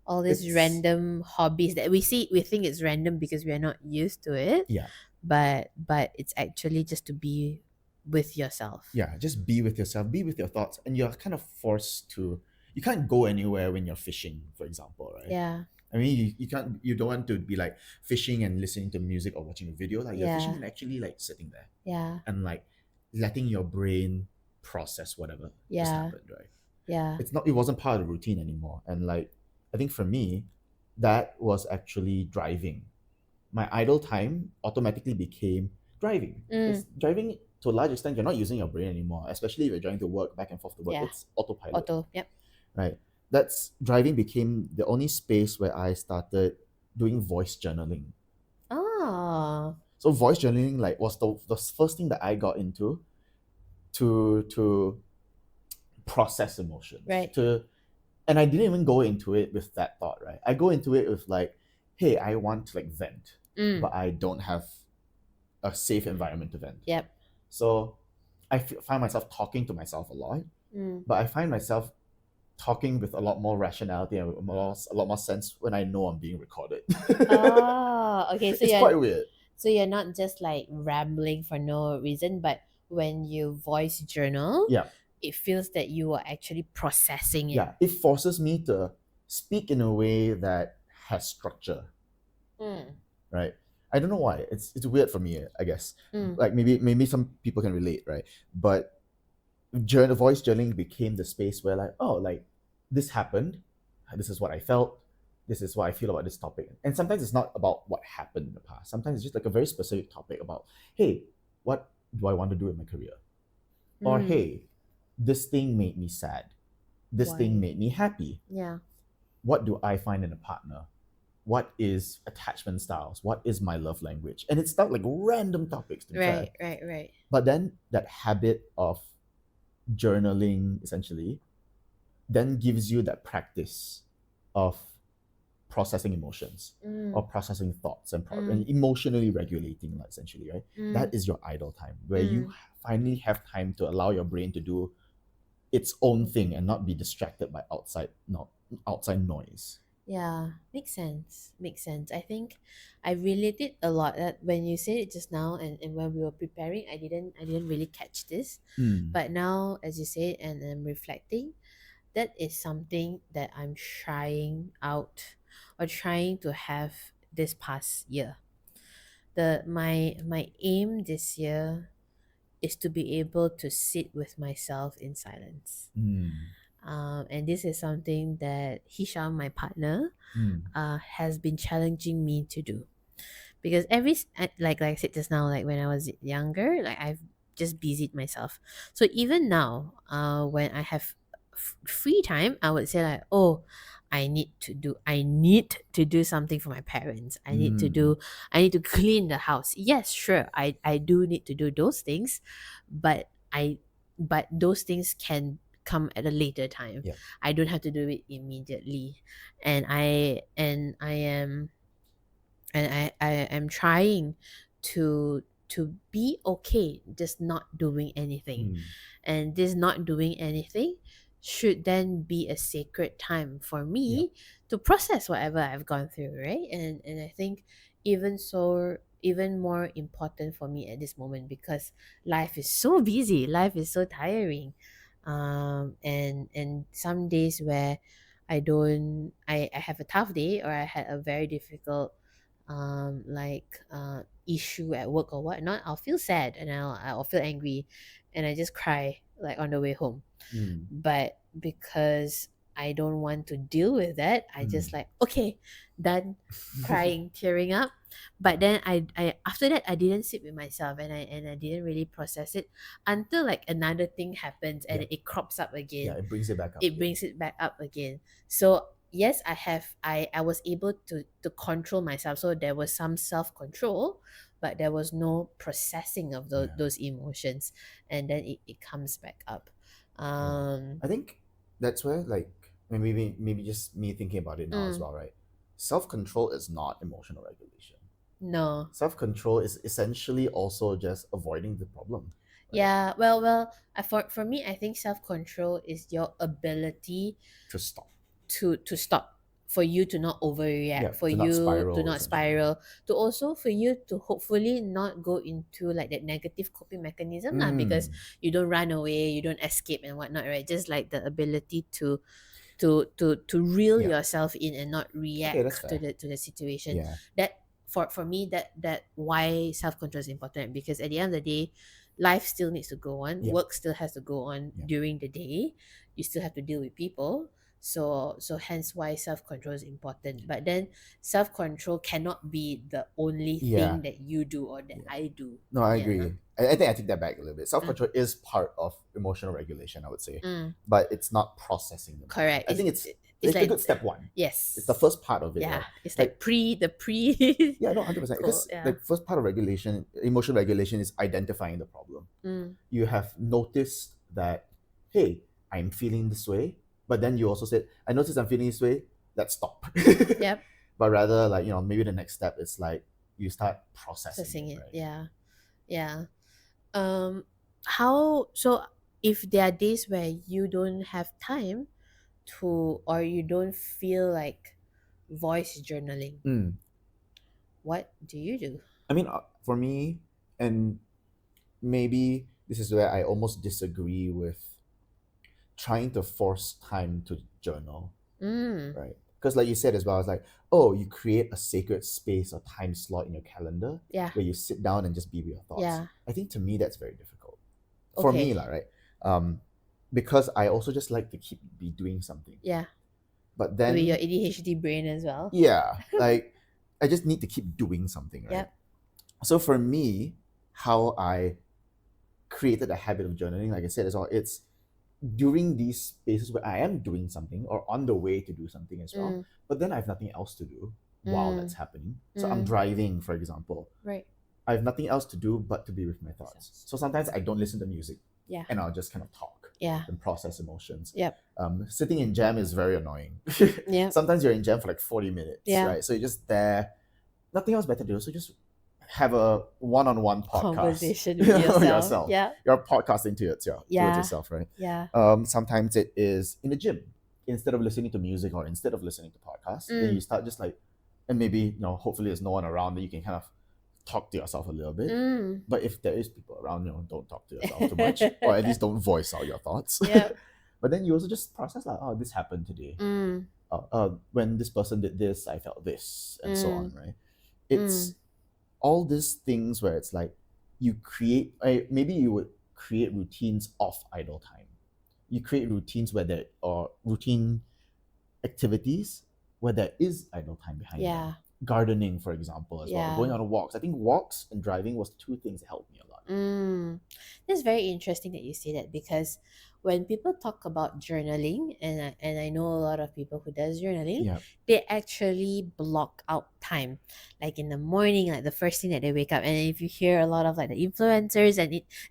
All these it's random hobbies that we think it's random because we are not used to it, Yeah, but it's actually just to be with yourself. yeah, just be with yourself, be with your thoughts, and you're kind of forced to, you can't go anywhere when you're fishing, for example, right? Yeah. I mean, you can't, you don't want to be like fishing and listening to music or watching a video. Like you're fishing Yeah. and actually like sitting there Yeah. and like letting your brain process whatever just Yeah. happened, right? Yeah. It wasn't part of the routine anymore. And like I think for me, that was actually driving. My idle time automatically became driving. Because Mm. driving to a large extent, you're not using your brain anymore, especially if you're driving to work, back and forth to work. Yeah. It's autopilot, Auto. Yep. right? That's driving became the only space where I started doing voice journaling. Oh. So voice journaling like was the first thing that I got into to process emotions. Right. And I didn't even go into it with that thought, right? I go into it with like, hey, I want to like vent, Mm. but I don't have a safe environment to vent. Yep. So I find myself talking to myself a lot, Mm. but I find myself talking with a lot more rationality and a lot more sense when I know I'm being recorded. Oh, okay. It's quite weird. So you're not just like rambling for no reason, but when you voice journal, Yeah, it feels that you are actually processing it. yeah. It forces me to speak in a way that has structure, Mm. right? I don't know why. It's weird for me, I guess. Mm. Like maybe some people can relate, right? But voice journaling became the space where like, oh, like this happened, this is what I felt, this is what I feel about this topic. And sometimes it's not about what happened in the past. Sometimes it's just like a very specific topic about, hey, what do I want to do in my career? Or Mm. hey, this thing made me sad, this Why? thing made me happy. Yeah. What do I find in a partner? What is attachment styles? What is my love language? And it's stuff like random topics, to be fair. Right. But then that habit of journaling essentially then gives you that practice of processing emotions or Mm. processing thoughts and Mm. emotionally regulating, like, essentially, right? Mm. That is your idle time where you Mm. finally have time to allow your brain to do its own thing and not be distracted by outside noise. Yeah, makes sense. Makes sense. I think I related a lot that when you said it just now and when we were preparing, I didn't really catch this. Mm. But now as you say it and I'm reflecting, that is something that I'm trying out or trying to have this past year. My aim this year is to be able to sit with myself in silence. Mm. And this is something that Hisham, my partner, Mm. has been challenging me to do because like I said just now, like when I was younger, like I've just busied myself. So even now, when I have free time, I would say like, oh, I need to do something for my parents. Mm. I need to clean the house. Yes, sure, I do need to do those things, but those things can come at a later time. Yeah. I don't have to do it immediately. And I am trying to be okay just not doing anything. Mm. And this not doing anything should then be a sacred time for Yeah. me to process whatever I've gone through, right? And I think even more important for me at this moment, because life is so busy, life is so tiring. And some days where I have a tough day, or I had a very difficult issue at work or whatnot, I'll feel sad, and I'll feel angry, and I just cry like on the way home. Mm. But because I don't want to deal with that, I just Mm. like, okay, done crying, tearing up. But then I after that I didn't sit with myself, and I didn't really process it until like another thing happens Yeah. and it crops up Yeah, again. it brings it back up It again. brings it back up again. So yes, I was able to control myself. So there was some self-control, but there was no processing of Yeah. those emotions, and then it comes back up. Yeah. um I think that's where, like, maybe just me thinking about it now as mm, well, right? Self control is not emotional regulation. no. Self control is essentially also just avoiding the problem, right? Yeah, for me, I think self-control is your ability To stop. to stop, for you to not Yeah, overreact, for to not you to spiral not essentially. spiral, to also for you to hopefully not go into like that negative coping mechanism lah, because Mm. you don't run away, you don't escape and whatnot, right? Just like the ability to reel Yeah. yourself in and not Okay, that's react fair. to the situation. Yeah. That for me, that why self-control is important, because at the end of the day, life still needs to go on, Yeah. work still has to go on Yeah. during the day. You still have to deal with people. So hence why self-control is important. But then self-control cannot be the only Yeah. thing that you do or that Yeah. I do. No, I Yeah. agree. I think I take that back a little bit. Self Mm, control is part of emotional regulation, I would say, mm, but it's not processing the emotion. correct. I think it's It's it's a like, good step one. It's the yes. first part of it, Yeah, right? it's like Like, the pre yeah, no, 100%. goal. Because Yeah. like first part of regulation, emotional regulation is identifying the problem. Mm, You have noticed that, hey, I'm feeling this way, but then you also said, I noticed I'm feeling this way. Let's stop. yep. But rather, like, maybe the next step is like you start processing Processing it, it. right? Yeah. Yeah. Um how so if there are days where you don't have time to, or you don't feel like voice journaling, Mm. what do you do? I mean, for me, and maybe this is where I almost disagree with trying to force time to journal, Mm. right? Because, like you said as well, it's like, oh, you create a sacred space or time slot in your calendar Yeah. where you sit down and just be with your thoughts. Yeah. I think to me, that's very difficult. For me, Okay. lah, right? Um, because I also just like to be doing something. Yeah. But With your then, ADHD brain as well. yeah, like I just need to keep doing something, right? Yep. So for me, how I created a habit of journaling, like I said, is all it's during these spaces where I am doing something or on the way to do something as well, Mm. but then I have nothing else to do while that's Mm. happening. So I'm Mm. driving, for example. Right. I have nothing else to do but to be with my thoughts. Yourselves. So sometimes I don't listen to music Yeah. and I'll just kind of talk Yeah. and process emotions. Yep. Sitting in jam is very annoying. Yep. Sometimes you're in jam for like 40 minutes, Yeah. right? So you're just there, nothing else better to do. So just have a one-on-one podcast Conversation with yourself. yourself. Yeah. You're podcasting towards Yeah. yourself, right? Yeah. Sometimes it is in the gym. Instead of listening to music or instead of listening to podcasts, then you start just like, and maybe hopefully there's no one around that you can kind of talk to yourself a little bit. Mm. But if there is people around, don't talk to yourself too much, or at least don't voice out your thoughts. Yeah. But then you also just process like, oh, this happened today. Mm. When this person did this, I felt this, and so on, right? It's Mm. all these things where it's like you create, maybe you would create routines off idle time. You create routines where there are routine activities where there is idle time behind Yeah. them. Gardening, for example, as well. Yeah. Going on walks. I think walks and driving was two things that helped me a lot. Mm. That's very interesting that you say that, because when people talk about journaling, and I know a lot of people who does journaling, Yeah. they actually block out time, like in the morning, like the first thing that they wake up. And if you hear a lot of like the influencers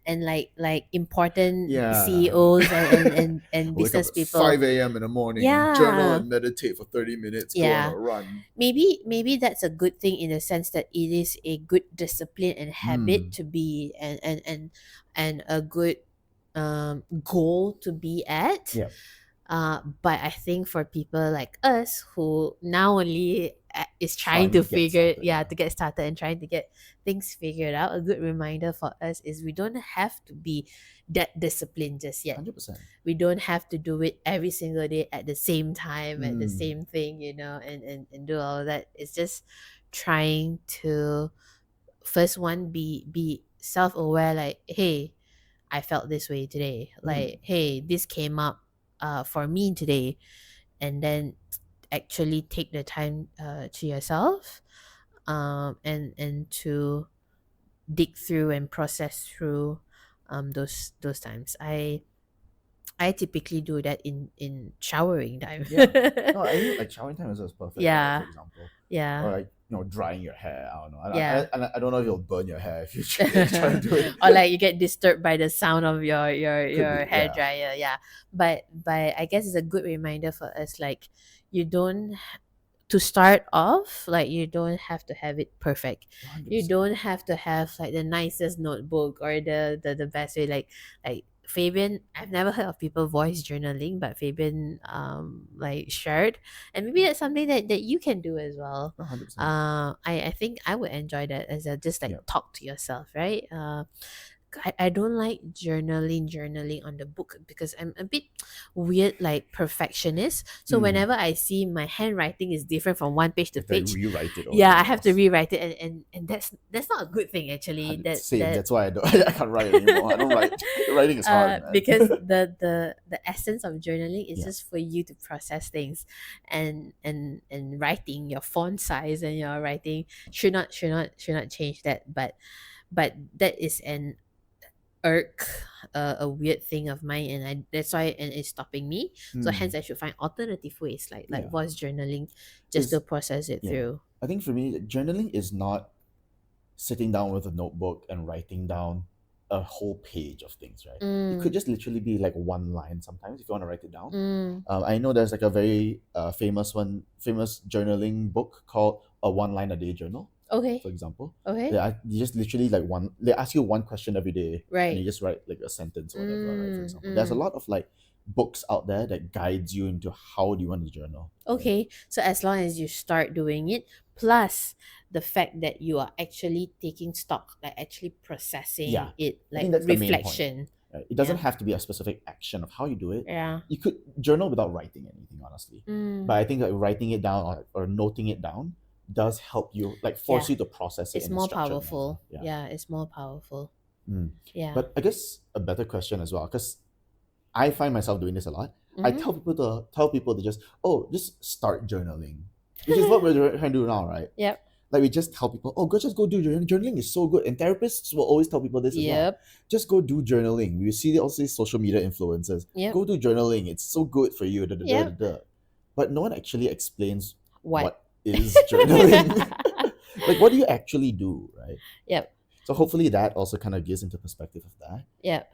and like important Yeah. CEOs and I wake up business at people, 5 a.m. in the morning, journal yeah, and meditate for 30 minutes, go on a yeah, run. maybe that's a good thing in the sense that it is a good discipline and habit Mm. to be, and a good goal to be at. Yeah. But I think for people like us who now only is trying Trying to to get figure, started. yeah, Yeah. to get started and trying to get things figured out, a good reminder for us is we don't have to be that disciplined just yet. 100%. We don't have to do it every single day at the same time, at the Mm. same thing, and do all of that. It's just trying to first one be self-aware, like, hey, I felt this way today, Mm. like, hey, this came up for me today, and then actually take the time to yourself, and to dig through and process through those times. I typically do that in showering time. Yeah. No, I think like showering time is perfect, right? Like, for Yeah, example, or yeah, like drying your hair. I don't know. yeah. I don't know if you'll burn your hair if you try to do it. Or like you get disturbed by the sound of your your Could your be, hair yeah, dryer. Yeah, but I guess it's a good reminder for us, like, you don't to start off, like, you don't have to have it perfect. one hundred You percent. don't have to have like the nicest notebook or the best way, like Fabian. I've never heard of people voice journaling, but Fabian like shared, and maybe that's something that you can do as well. 100%. I think I would enjoy that as a just like Yeah. talk to yourself, right? I don't like journaling on the book because I'm a bit weird, like perfectionist. So Mm. whenever I see my handwriting is different from one page to If they page, rewrite it or yeah, whatever I have to else. rewrite it, and that's not a good thing actually. That Same. that That's why I don't. I can't write anymore. I don't write. Writing is hard, man. because the essence of journaling is Yeah. just for you to process things, and writing your font size and your writing should not change that, but that is an irk, a weird thing of mine, and I that's why, and it's stopping me. So hence Mm. I should find alternative ways, like Yeah. voice journaling, just to Is process it yeah. through. I think for me, journaling is not sitting down with a notebook and writing down a whole page of things, right? It could Mm, just literally be like one line sometimes if you want to write it down. mm. I know there's like a very famous journaling book called A One Line a Day Journal, for Okay. example. Okay. You just literally like they ask you one question every day and you Right. just write like a sentence or whatever, right? For Mm, example. There's a mm. lot of like books out there that guides you into how do you want to journal, right? Okay, so as long as you start doing it, plus the fact that you are actually taking stock, like actually Yeah. processing it, I think like that's the main point. reflection. Right? It doesn't Yeah. have to be a specific action of how you do it. Yeah. You could journal without writing anything, honestly. Mm. But I think like writing it down or noting it down does help you, like Yeah. force you to process it It's in a more structured manner. powerful. Yeah. Yeah, it's more powerful. Mm. Yeah. But I guess a better question as well, because I find myself doing this a lot. I Mm-hmm. tell people to just start journaling, which is what we're trying to do now, right? Yep. Like we just tell people, oh, go do journaling. Journaling is so good, and therapists will always tell people this as well. Yep. Just go do journaling. We see also these social media influencers. Yep. Go do journaling. It's so good for you. Da, da, da, da, Yep. da. But no one actually explains What? what is journaling. Like, what do you actually do, right? Yep. So hopefully that also kind of gives into perspective of that. Yep.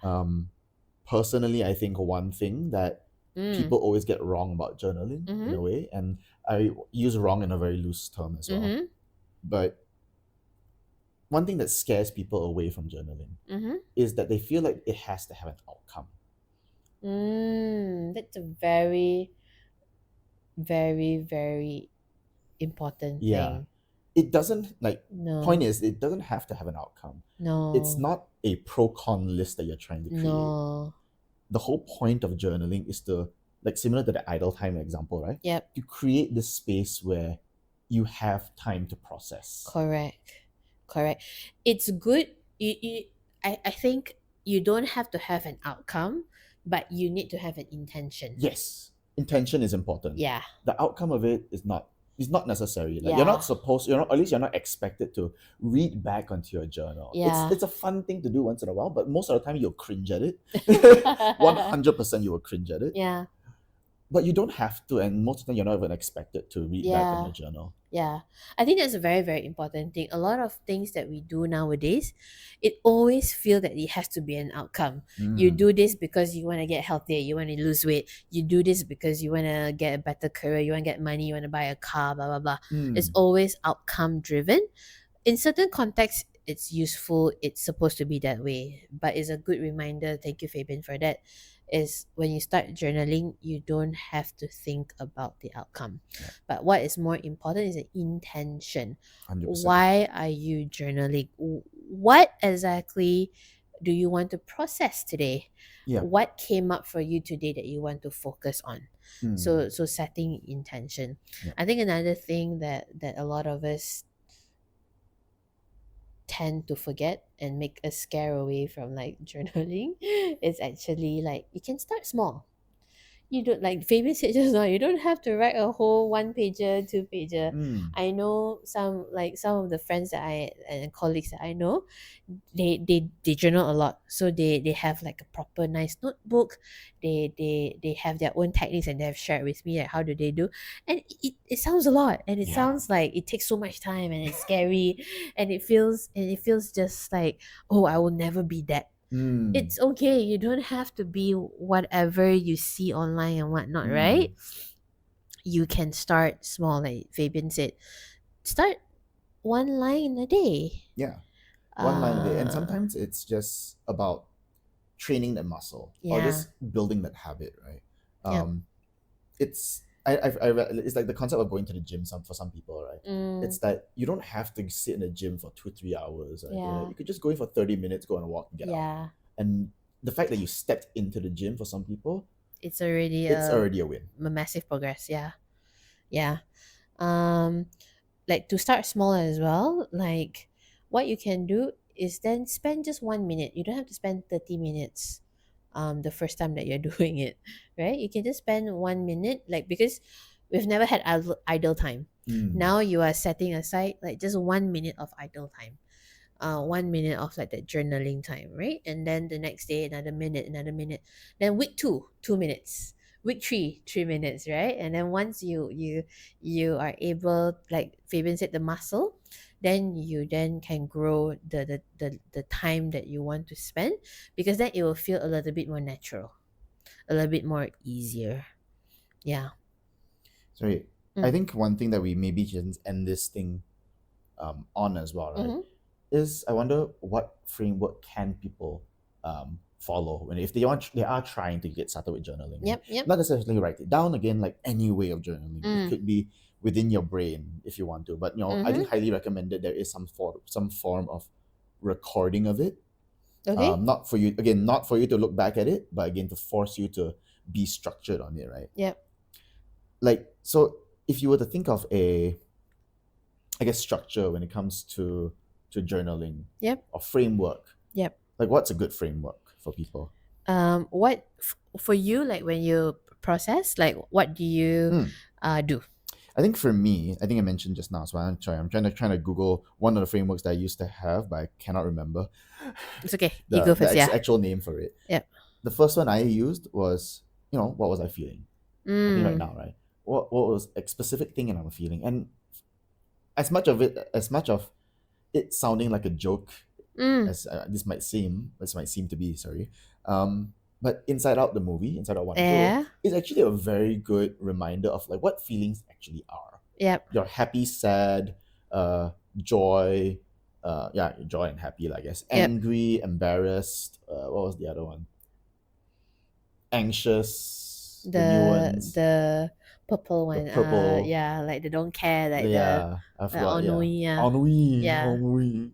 Personally, I think one thing that Mm. people always get wrong about journaling in Mm-hmm. a way, and I use wrong in a very loose term as well. Mm-hmm. But one thing that scares people away from journaling Mm-hmm. is that they feel like it has to have an outcome. That's a very, very, very important Yeah. thing. It doesn't like point No. is it doesn't have to have an outcome. It's No. not a pro con list that you're trying to create. No. The whole point of journaling is to, like, similar to the idle time example, right? Yep. To create this space where you have time to process. Correct. Correct. It's good. I think you don't have to have an outcome, but you need to have an intention. Yes, intention is important. Yeah. The outcome of it is not it's not necessary. Like you're Yeah. not supposed, you're not, at least you're not expected to read back onto your journal. Yeah. It's a fun thing to do once in a while, but most of the time you'll cringe at it. 100% you will cringe at it. Yeah. But you don't have to, and most of the time you're not even expected to read back on Yeah. your journal. Yeah. I think that's a very, very important thing. A lot of things that we do nowadays, it always feel that it has to be an outcome. You do this because you want to get healthier, you want to lose weight. You do this because you want to get a better career, you want to get money, you want to buy a car, blah, blah, blah. It's always outcome driven. In certain contexts, it's useful, it's supposed to be that way, but it's a good reminder, thank you Fabian for that, is when you start journaling, you don't have to think about the outcome. Yeah. But what is more important is the intention. 100%. Why are you journaling? What exactly do you want to process today? Yeah. What came up for you today that you want to focus on? So setting intention. Yeah. I think another thing that a lot of us tend to forget and make us scare away from like journaling is actually like you can start small. You don't, like Fabian said just now, you don't have to write a whole 1 pager, 2 pager. I know some, like some of the friends that I and colleagues that I know, they journal a lot, so they have like a proper nice notebook. They have their own techniques and they have shared with me like how do they do, and it sounds a lot, and it Yeah. sounds like it takes so much time and it's scary, and it feels just like, oh, I will never be that. It's okay. You don't have to be whatever you see online and whatnot, right? You can start small, like Fabian said. Start one line a day. Yeah. One line a day. And sometimes it's just about training that muscle or just building that habit, right? It's it's like the concept of going to the gym for some people, right? It's that you don't have to sit in the gym for 2-3 hours, right? You could just go in for 30 minutes, go on a walk and get out. And the fact that you stepped into the gym for some people, it's already a win. A massive progress. Yeah. Like to start small as well, like what you can do is then spend just 1 minute. You don't have to spend 30 minutes the first time that you're doing it, right? You can just spend 1 minute, like, because we've never had idle time. Now you are setting aside like just 1 minute of idle time, 1 minute of like that journaling time, right? And then the next day another minute, then week 2 2 minutes, week 3 3 minutes, right? And then once you are able, like Fabian said, the muscle, then you then can grow the time that you want to spend, because then it will feel a little bit more natural, a little bit more easier. Yeah. Sorry, I think one thing that we maybe can end this thing on as well, right? Is I wonder what framework can people follow when if they are trying to get started with journaling. Yep. Not necessarily write it down again, like any way of journaling. It could be within your brain if you want to, but I think highly recommended there is some form of recording of it. Okay. Not for you to look back at it, but again to force you to be structured on it, right? Yep. Like, so if you were to think of a, I guess, structure when it comes to journaling, or framework, like what's a good framework for people? What for you, like when you process, like what do you do? I think for me, I think I mentioned just now, so I'm trying to Google one of the frameworks that I used to have, but I cannot remember. It's okay. You go first. Actual name for it. Yep. The first one I used was, what was I feeling? I think right now, right? What was a specific thing and I'm feeling, and as much of it sounding like a joke as this might seem to be, sorry, but Inside Out, the movie, Inside Out 1 and 2, is actually a very good reminder of like what feelings actually are. You're happy, sad, joy, joy and happy, I guess. Angry, embarrassed, what was the other one? Anxious, the new ones. The purple one. The purple. Like they don't care, like I forgot. ennui. Ennui.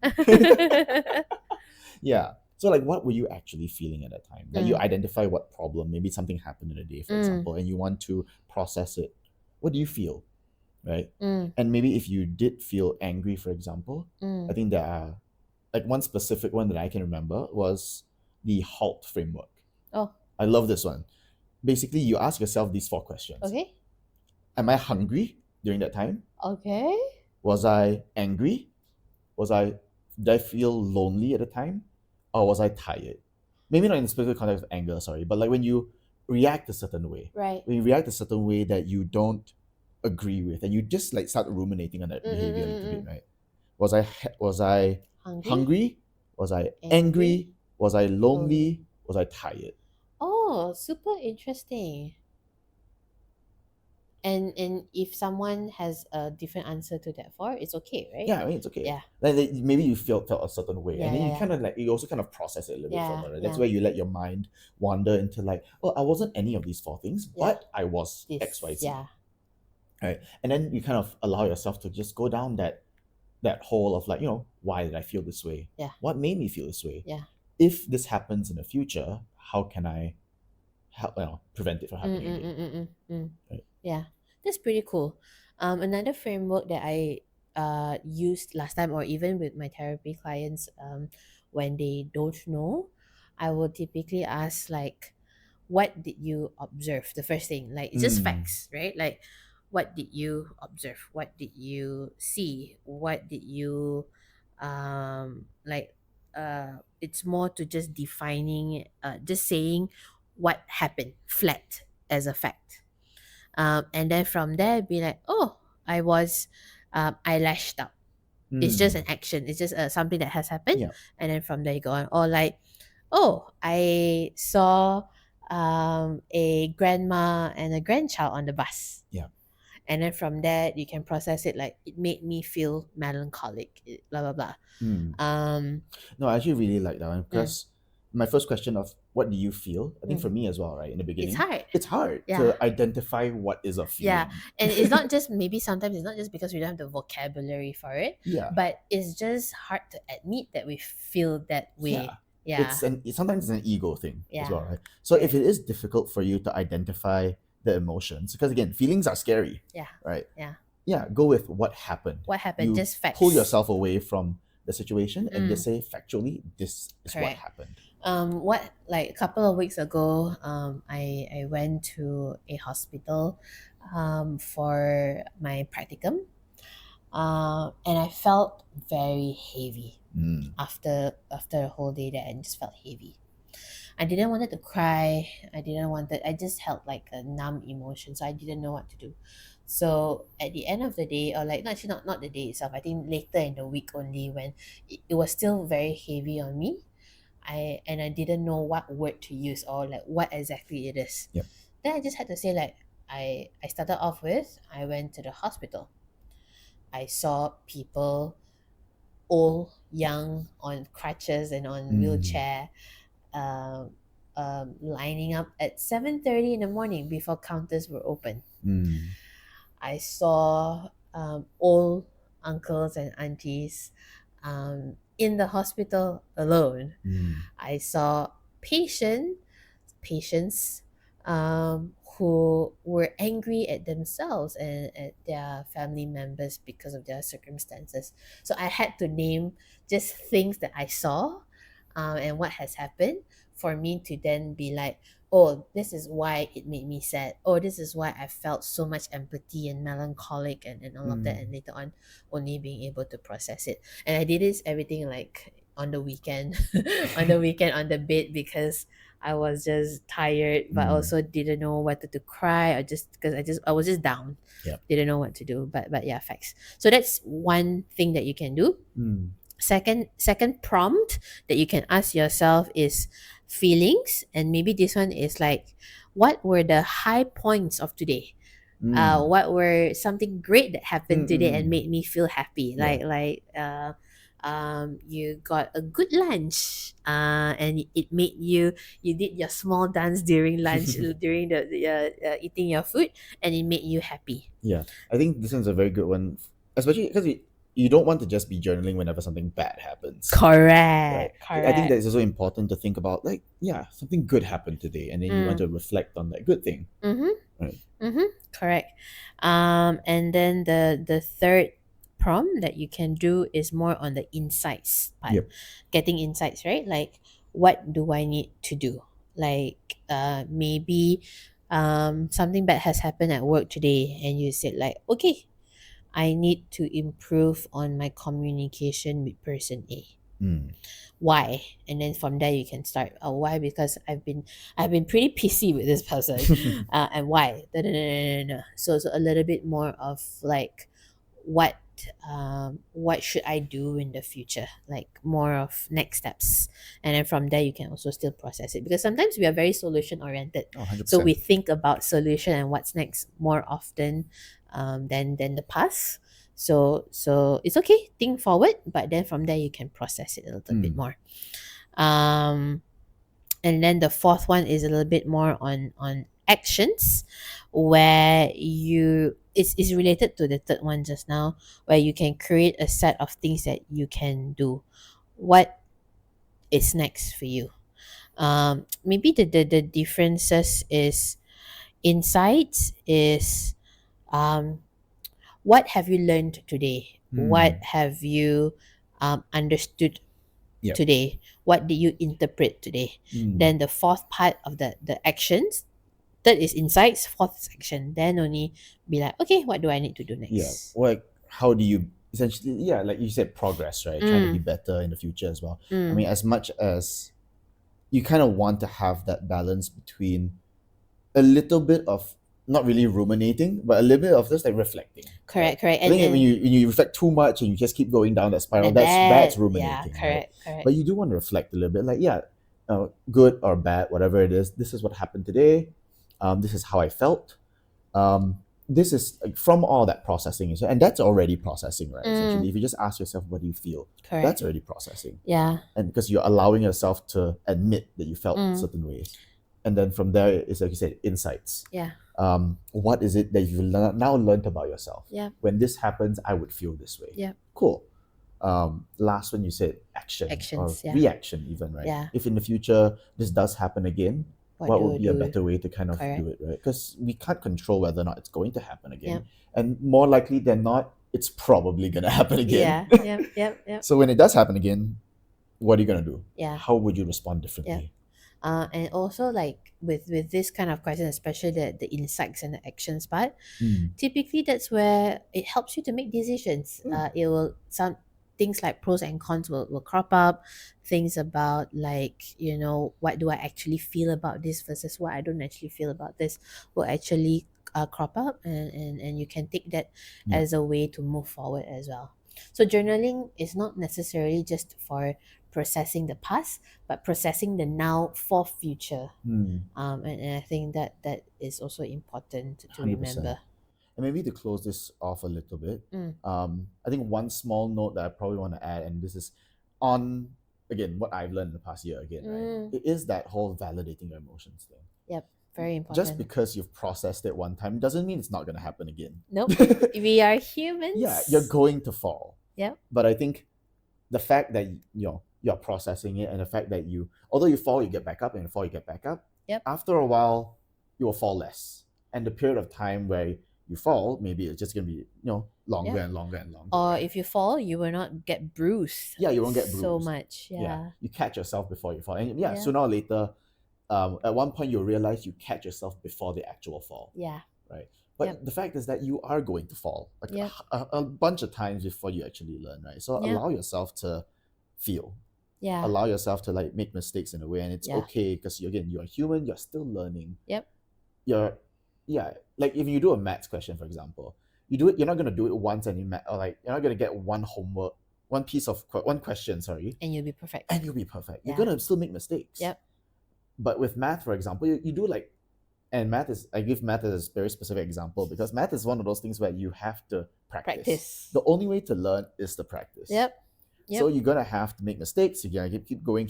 Yeah. So like what were you actually feeling at that time? Like you identify what problem, maybe something happened in a day, for example, and you want to process it. What do you feel? Right? And maybe if you did feel angry, for example, I think there are, like, one specific one that I can remember was the HALT framework. Oh. I love this one. Basically, you ask yourself these 4 questions. Okay. Am I hungry? during that time? Okay. Was I angry? Was I Did I feel lonely at the time? Or was I tired? Maybe not in the specific context of anger, sorry, but like when you react a certain way, Right. when you react a certain way that you don't agree with, and you just like start ruminating on that behavior a little bit, Mm-mm-mm-mm. right? Was I Hungry? hungry? Was I Angry? angry? Was I Lonely? lonely? Was I tired? Oh, super interesting. And if someone has a different answer to that for, it's okay, right? Yeah, I mean it's okay. Yeah. Like maybe you felt a certain way, Yeah, and then yeah, you yeah. kind of like you also kind of process it a little bit Yeah, further. Right? That's yeah, where you let your mind wander into like, oh, I wasn't any of these four things, yeah. but I was X, Y, This, Z. yeah. Right, and then you kind of allow yourself to just go down that hole of like, why did I feel this way? Yeah. What made me feel this way? Yeah. If this happens in the future, how can I help, prevent it from Mm, happening mm, again? mm, mm, mm, mm. Right. Yeah, that's pretty cool. Another framework that I used last time, or even with my therapy clients, when they don't know, I will typically ask like, "What did you observe?" The first thing, like it's just Mm. facts, right? Like, what did you observe? What did you see? What did you, like, it's more to just defining, just saying what happened flat as a fact, and then from there be like, oh, I lashed out. It's just Mm. an action, it's just something that has happened. Yeah. And then from there you go on, or like, oh, I saw a grandma and a grandchild on the bus. Yeah. And then from there you can process it like, it made me feel melancholic, blah blah blah. Mm. um No, I actually really like that one mm, because my first question of what do you feel? I think for mm. me as well, right? In the It's beginning, hard. it's hard Yeah. to identify what is a Yeah, feeling. and it's not just, maybe sometimes it's not just because we don't have the vocabulary for it, Yeah. but it's just hard to admit that we feel that way. Yeah. Yeah, Sometimes it's an ego thing as yeah, well, right? So if correct. it is difficult for you to identify the emotions, because again, feelings are scary, Yeah, right? yeah. Yeah, go with what happened. What happened? You Just pull facts. yourself away from the situation and just Mm, say factually, this is what correct. happened. What, like a couple of weeks ago, I went to a hospital, for my practicum, and I felt very heavy Mm. after a whole day there, and just felt heavy. I didn't wanted to cry. I just felt like a numb emotion. So I didn't know what to do. So at the end of the day, or like, no, actually not the day itself, I think later in the week only, when it was still very heavy on me. I didn't know what word to use, or like what exactly it is. Yep. Then I just had to say like, I started off with, I went to the hospital. I saw people, old, young, on crutches and on Mm. wheelchair, um, lining up at 7:30 in the morning before counters were open. Mm. I saw old uncles and aunties in the hospital alone. Mm. I saw patients who were angry at themselves and at their family members because of their circumstances. So I had to name just things that I saw, and what has happened, for me to then be like, oh, this is why it made me sad. Oh, this is why I felt so much empathy and melancholic, and all of that. And Mm. later on, only being able to process it. And I did this everything like on the weekend, on the bed, because I was just tired, but Mm. also didn't know whether to cry, or just because I was just down, Yep. didn't know what to do. But yeah, facts. So that's one thing that you can do. Mm. Second prompt that you can ask yourself is feelings, and maybe this one is like, what were the high points of today? Mm. What were something great that happened Mm. today and Mm. made me feel happy? Yeah. You got a good lunch, and it made you did your small dance during lunch, during the eating your food, and it made you happy. Yeah, I think this one's a very good one, especially because you don't want to just be journaling whenever something bad happens, right? Correct, I think that correct. it's also important to think about like, yeah, something good happened today, and then you want Mm. to reflect on that good thing, Mm-hmm. right? Mm-hmm. Correct. And then the third prompt that you can do is more on the insights part. Yep. Getting insights, right? Like, what do I need to do? Like, maybe something bad has happened at work today, and you said like, okay, I need to improve on my communication with person A. Mm. Why? And then from there you can start. Oh, why? Because I've been pretty pissy with this person, and why? Da, da, da, da, da, da. So a little bit more of like what what should I do in the future, like more of next steps, and then from there you can also still process it, because sometimes we are very solution oriented, Oh, so we 100%. think about solution and what's next more often than the past. So it's okay, think forward, but then from there you can process it a little bit Mm. more. um and then the fourth one is a little bit more on actions, where you is related to the third one just now, where you can create a set of things that you can do. What is next for you? Maybe the differences is insights is what have you learned today, what Mm. have you understood Yep. today, what did you interpret today. Mm. Then the fourth part of the actions, third is insights, fourth is action, then only be like, okay, what do I need to do Yeah. next? Like, how do you essentially, yeah, like you said, progress, right? Trying to be mm, better in the future as well. I mm. mean, as much as you kind of want to have that balance between a little bit of not really ruminating, but a little bit of just like reflecting, right? Correct, I and think when you reflect too much and you just keep going down that spiral, that that's yeah, ruminating, right? correct. But you do want to reflect a little bit, like, yeah, good or bad, whatever it is. This is what happened today. This is how I felt. This is like, from all that processing, and that's already processing, right? Essentially, mm, if you just ask yourself, what do you feel? correct, That's already processing, yeah, and because you're allowing yourself to admit that you felt mm, certain ways, and then from there is, like you said, insights. yeah, What is it that you now learned about yourself? yeah, When this happens, I would feel this way. yeah, Cool. Last one, you said action or actions, yeah, reaction, even, right? yeah, If in the future this does happen again, what what do would I be a do? better way to kind of Correct, do it, right? Because we can't control whether or not it's going to happen yeah, again, and more likely than not, it's probably gonna happen again. yeah, yep, So when it does happen again, what are you gonna do? yeah, How would you respond yeah. differently? And also like with this kind of question, especially the insights and the actions part, Mm. typically that's where it helps you to make decisions. Mm. It will some things like pros and cons will crop up, things about like, what do I actually feel about this versus what I don't actually feel about this will actually crop up, and you can take that Yeah. as a way to move forward as well. So journaling is not necessarily just for processing the past, but processing the now for future. Mm. And I think that is also important to 100%. remember. And maybe to close this off a little bit, Mm. I think one small note that I probably want to add, and this is on, again, what I've learned in the past year again, right? Mm. It is that whole validating your emotions thing. Yep, very Just important. because you've processed it one time doesn't mean it's not going to happen again. Nope. We are humans. Yeah, you're going to fall. Yep. But I think the fact that you're processing it, and the fact that although you fall, you get back up, and you fall, you get back up. Yep. After a while, you will fall less, and the period of time where you fall, maybe it's just gonna be longer Yep. and longer and longer. Or right? if you fall, you will not get bruised. Yeah, you won't get so bruised. much. Yeah. You catch yourself before you fall, and Yeah. sooner or later, at one point you'll realize you catch yourself before the actual fall, Yeah. right? But Yep. the fact is that you are going to fall like Yep. a bunch of times before you actually learn, right? So Yep. allow yourself to feel, Yeah. allow yourself to like make mistakes in a way, and it's Yeah. okay, because again, you're human, you're still learning. Yep. You're like, if you do a maths question, for example, you do it, you're not going to do it once, and or like you're not going to get one homework, one question, sorry, And you'll be perfect. and you'll be perfect. You're Yeah. going to still make mistakes. Yep. But with math, for example, you do like, and I give math as a very specific example, because math is one of those things where you have to practice. The only way to learn is to practice. Yep. So you're gonna have to make mistakes. You're gonna keep going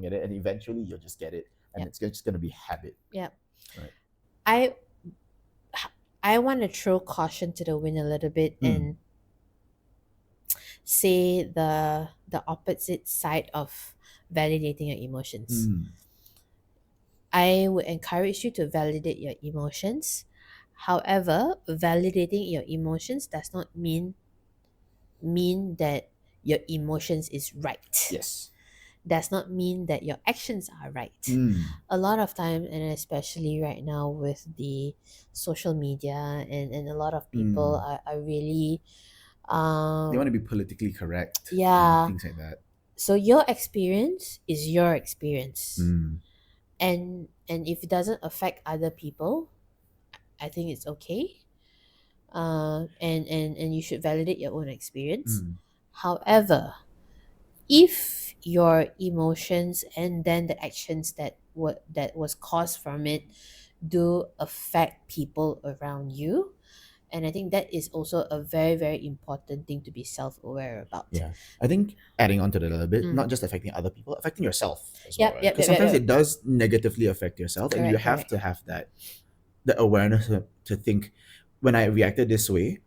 at it, and eventually you'll just get it, and Yep. it's just gonna be habit. Yep. Right. I want to throw caution to the wind a little bit and say the opposite side of validating your emotions. I would encourage you to validate your emotions. However, validating your emotions does not mean that your emotions is right. Yes. does not mean that your actions are right. A lot of time, and especially right now with the social media, and a lot of people are really They want to be politically correct. yeah. Things like that. So your experience is your experience. And if it doesn't affect other people, I think it's okay. And you should validate your own experience. However, if your emotions and then the actions that was caused from it do affect people around you, and I think that is also a very, very important thing to be self-aware about. Yeah, I think adding on to that a little bit, not just affecting other people, affecting yourself as well, Yep, right? yep, Because yep, sometimes yep. it does negatively affect yourself, and you Correct, have correct. to have that the awareness to think, when I reacted this way,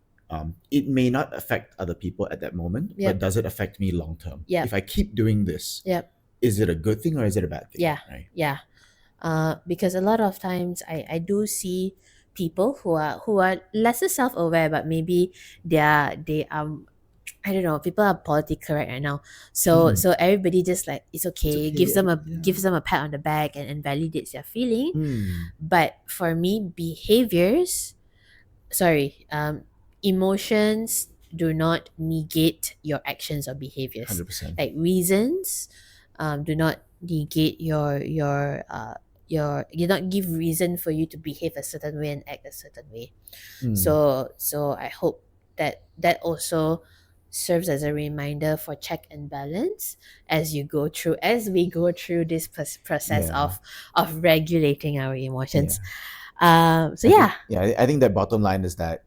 it may not affect other people at that moment, Yep. but does it affect me long term? Yep. If I keep doing this, Yep. is it a good thing or is it a bad thing? Yeah. Right. Yeah. Because a lot of times I do see people who are lesser self-aware, but maybe they are I don't know, people are politically correct right now, so everybody just like it's okay, okay, gives them a pat on the back and validates their feeling. But for me, emotions do not negate your actions or behaviors. 100%. Like reasons do not negate your you not give reason for you to behave a certain way and act a certain way. So I hope that also serves as a reminder for check and balance as we go through this process Yeah. of regulating our emotions. So I think that bottom line is that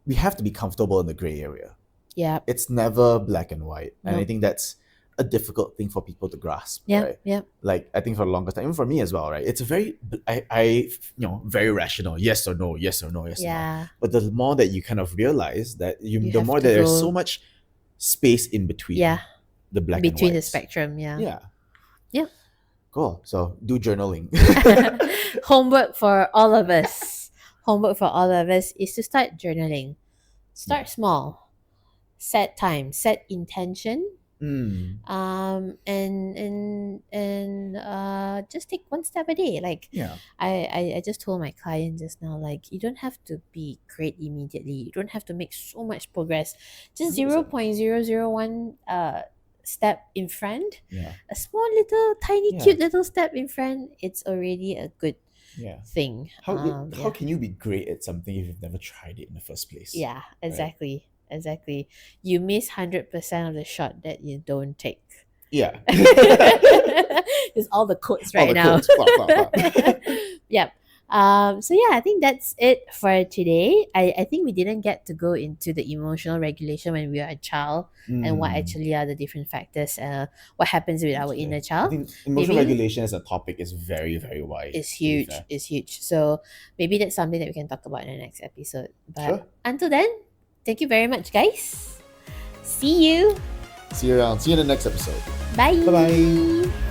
we have to be comfortable in the gray area. Yeah. It's never black and white. And I Nope. think that's a difficult thing for people to grasp. Yeah. Right? Yeah. Like I think for the longest time, even for me as well, right? It's a very very rational. Yes or no, yes or no, yes or no. Yeah. But the more that you kind of realize that the have more to that there's go- so much space in between Yeah. the black Between and the whites. spectrum. Yeah. Yeah. Yep. Cool. So do journaling. Homework for all of us. Homework for all of us is to start journaling. Start small. Set time. Set intention. And just take one step a day. Like Yeah. I just told my client just now, like, you don't have to be great immediately. You don't have to make so much progress. Just 100%. 0.001 step in front. Yeah. A small little tiny cute little step in front, it's already a good thing. How can you be great at something if you've never tried it in the first place? Yeah, exactly. Exactly. You miss 100% of the shot that you don't take. Yeah. There's all the quotes All right the now. quotes. Blah, blah, blah. Yep. So yeah, I think that's it for today. I think we didn't get to go into the emotional regulation when we are a child and what actually are the different factors, what happens with our inner I child. think emotional regulation as a topic is very, very wide. It's huge. It's huge. So maybe that's something that we can talk about in the next episode. But Sure. until then, thank you very much, guys. See you. See you around. See you in the next episode. Bye. Bye-bye.